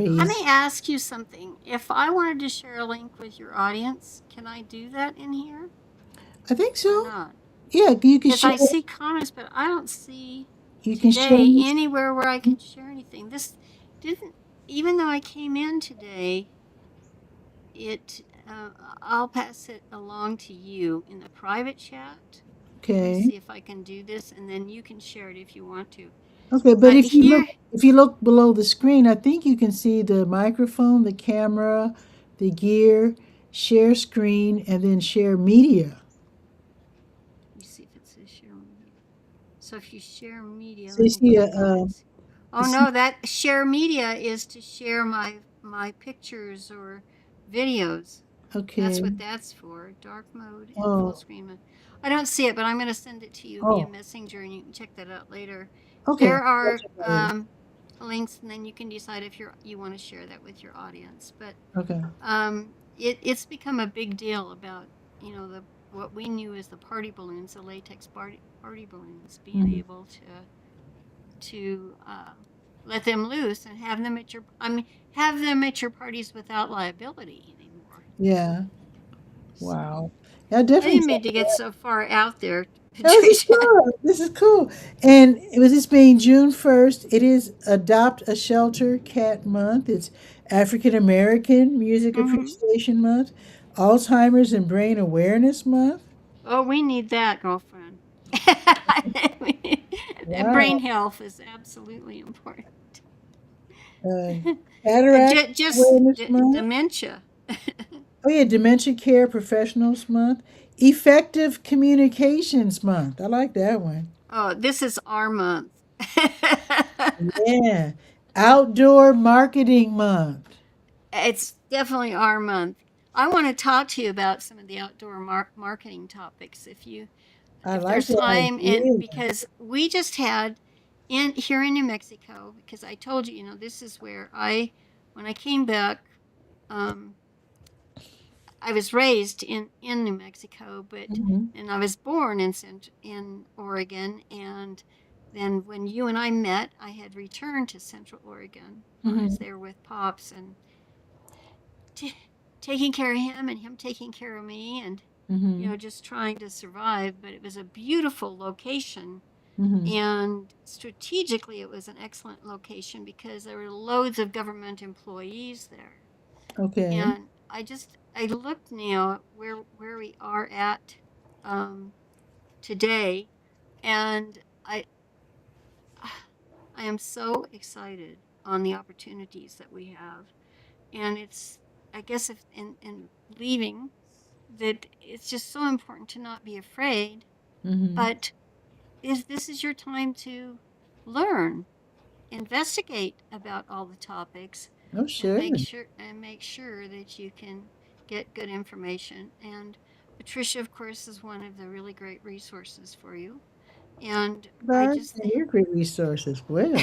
let me crazy. ask you something. If I wanted to share a link with your audience, can I do that in here I think or so. not? Yeah, you can Because share. I see comments, but I don't see You can share. today anywhere where I can share anything. This didn't, even though I came in today, it, I'll pass it along to you in the private chat. Let me Okay. see if I can do this, and then you can share it if you want to. Okay, but But here, if you look below the screen, I think you can see the microphone, the camera, the gear, share screen, and then share media. let me see if it says share media. So if you share media, So you let me see click on it. you Oh see, no, that share media is to share my pictures or videos. That's okay. what that's for. Dark mode and full Oh, screen mode. I don't see it, but I'm going to send it to you via oh, Messenger, and you can check that out later. okay. There are Gotcha, later. links, and then you can decide if you want to share that with your audience. But Okay. it's become a big deal about the what we knew as the party balloons, the latex party balloons, being Mhm. able to let them loose and have them at your parties without liability anymore. Yeah. So Wow. Yeah, I definitely didn't mean check to it get out. so far out there, Oh, this is Patricia. cool. This is cool. And with this being June 1st, it is Adopt a Shelter Cat Month. It's African American Music Hmm. Appreciation Month, Alzheimer's and Brain Awareness Month. Oh, we need that, girlfriend. Brain Wow. health is absolutely important. Uh, Cataract Just Awareness Month. dementia. Oh, yeah, Dementia Care Professionals Month. Effective Communications Month. I like that one. Oh, this is our month. Yeah. Outdoor Marketing Month. It's definitely our month. I want to talk to you about some of the outdoor marketing topics I if like there's that time, and idea. because we just had in here in New Mexico, because I told you, this is where when I came back, um, I was raised in New Mexico, but Hmm. and I was born in Oregon, and then when you and I met, I had returned to Central Oregon. I Hmm. was there with Pops and t- taking care of him and him taking care of me, and Hmm. just trying to survive. But it was a beautiful location, Hmm. and strategically it was an excellent location because there were loads of government employees there. Okay. And I looked now at where we are at um, today, and I am so excited on the opportunities that we have. And it's, I guess, if in leaving, that it's just so important to not be afraid, Hmm. but this is your time to learn, investigate about all the topics, Oh, and sure. make sure that you can get good information. And Patricia, of course, is one of the really great resources for you. And I Barb, just and you're a great resource as well.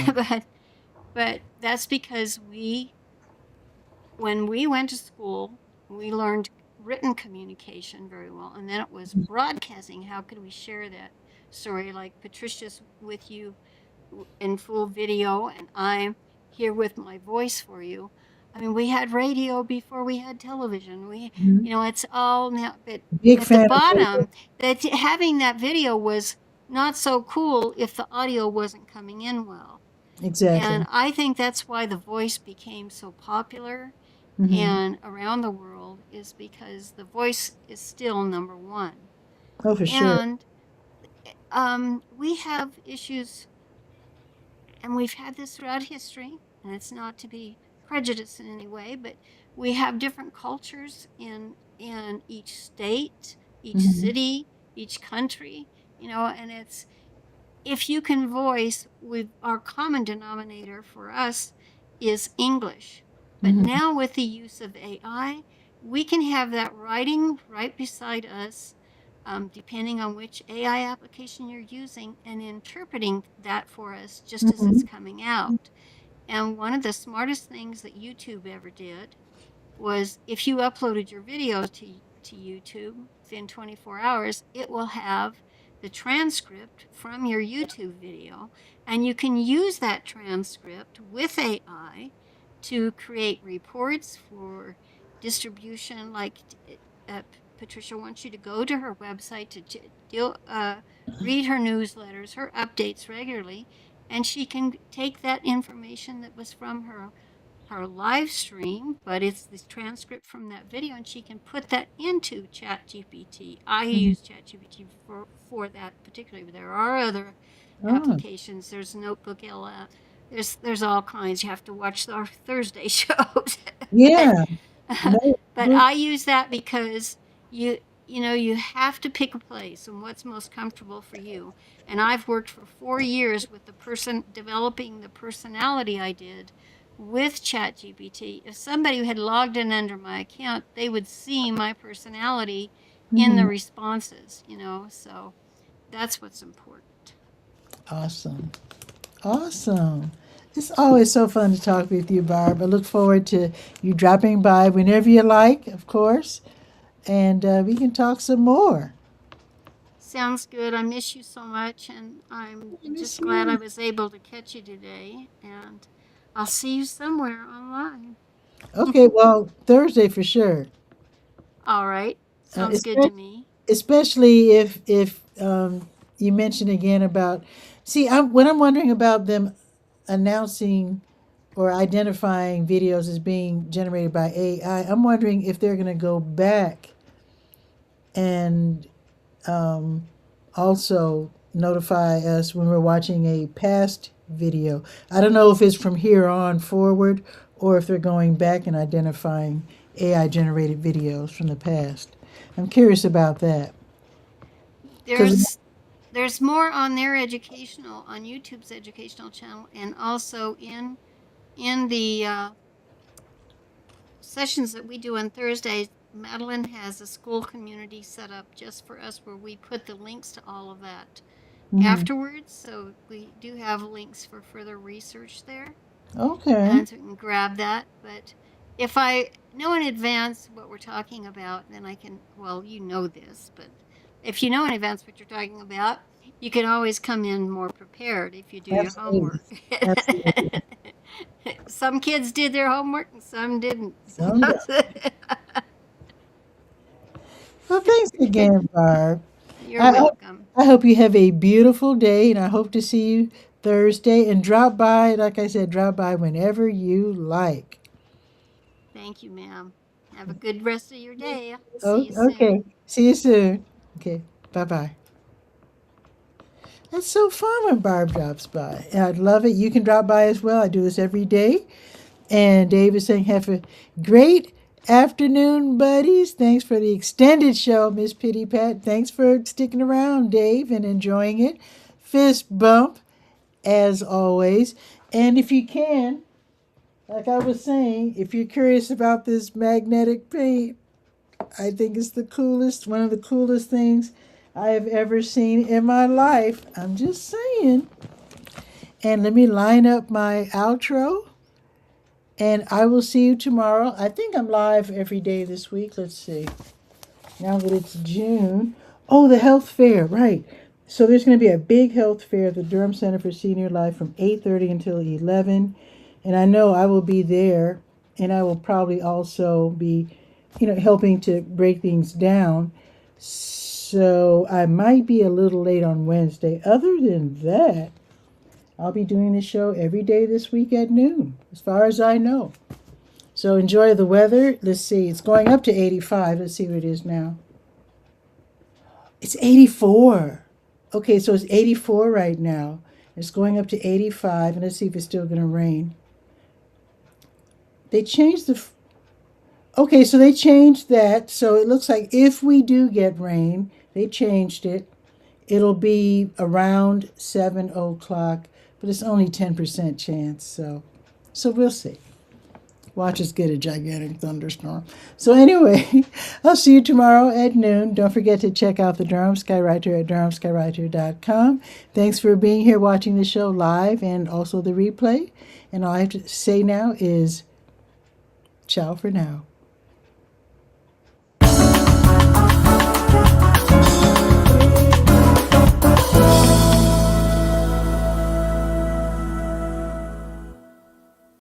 but that's because when we went to school, we learned written communication very well, and then it was broadcasting. How could we share that story? Like Patricia's with you in full video, and I'm here with my voice for you. I mean, we had radio before we had television. Mhm. It's all now, but Big at the fan of radio. bottom, that having that video was not so cool if the audio wasn't coming in well. Exactly. And I think that's why the voice became so popular Hmm. and around the world, is because the voice is still number one. Oh, for sure. And we have issues, and we've had this throughout history, and it's not to be prejudiced in any way, but we have different cultures in each state, each Hmm. city, each country, and it's if you can voice with our common denominator for us is English. But Hmm. now with the use of AI, we can have that writing right beside us, depending on which AI application you're using, and interpreting that for us just as it's Hmm. coming out. And one of the smartest things that YouTube ever did was if you uploaded your video to YouTube within 24 hours, it will have the transcript from your YouTube video, and you can use that transcript with AI to create reports for distribution. Like Patricia wants you to go to her website to read her newsletters, her updates regularly, and she can take that information that was from her live stream, but it's this transcript from that video, and she can put that into ChatGPT. I Hmm. use ChatGPT for that particularly, but there are other Oh, applications. There's Notebook LM. There's all kinds. You have to watch our Thursday shows, but yeah. No but book. I use that because you you have to pick a place and what's most comfortable for you. And I've worked for 4 years with the person developing the personality I did with ChatGPT. If somebody had logged in under my account, they would see my personality in Hmm. the responses. So that's what's important. Awesome. Awesome. It's always so fun to talk with you, Barb. I look forward to you dropping by whenever you like, of course, and we can talk some more. Sounds good. I miss you so much, and I'm I miss just glad I you. was able to catch you today. And I'll see you somewhere online. Okay, well, Thursday for sure. All right. Sounds good to Especially, me. especially if you mentioned again about. See, when I'm wondering about them announcing or identifying videos as being generated by AI, I'm wondering if they're going to go back and um, also notify us when we're watching a past video. I don't know if it's from here on forward or if they're going back and identifying AI generated videos from the past. I'm curious about that because There's more on YouTube's educational channel, and also in In the sessions that we do on Thursdays, Madeline has a school community set up just for us where we put the links to all of that Hmm. afterwards. So we do have links for further research there. Okay. And so we can grab that. But if I know in advance what we're talking about, then I can, well, you know this, but if you know in advance what you're talking about, you can always come in more prepared if you do your Absolutely. homework. Absolutely. Some kids did their homework and some didn't. Some don't. Well, thanks again, Barb. You're I, hope- welcome. I hope you have a beautiful day, and I hope to see you Thursday. And drop by, like I said, drop by whenever you like. Thank you, ma'am. Have a good rest of your day. See Oh, you soon. okay. See you soon. Okay. Bye bye. That's so fun when Barb drops by. And I'd love it. You can drop by as well. I do this every day. And Dave is saying, have a great afternoon, buddies. Thanks for the extended show, Miss Pitty Pat. Thanks for sticking around, Dave, and enjoying it. Fist bump, as always. And if you can, like I was saying, if you're curious about this magnetic paint, I think it's the coolest, one of the coolest things I have ever seen in my life. I'm just saying. And let me line up my outro. And I will see you tomorrow. I think I'm live every day this week. Let's see. Now that it's June. Oh, the health fair, right. So there's going to be a big health fair at the Durham Center for Senior Life from 8:30 until 11. And I know I will be there, and I will probably also be, helping to break things down. So I might be a little late on Wednesday. Other than that, I'll be doing this show every day this week at noon, as far as I know. So enjoy the weather. Let's see, it's going up to 85. Let's see what it is now. It's 84. Okay, so it's 84 right now. It's going up to 85, and let's see if it's still going to rain. They changed the. Okay, so they changed that. So it looks like if we do get rain, they changed it. It'll be around 7 o'clock, but it's only 10% chance. So we'll see. Watch us get a gigantic thunderstorm. So anyway, I'll see you tomorrow at noon. Don't forget to check out the Durham Skywriter at durhamskywriter.com. Thanks for being here watching the show live and also the replay. And all I have to say now is ciao for now.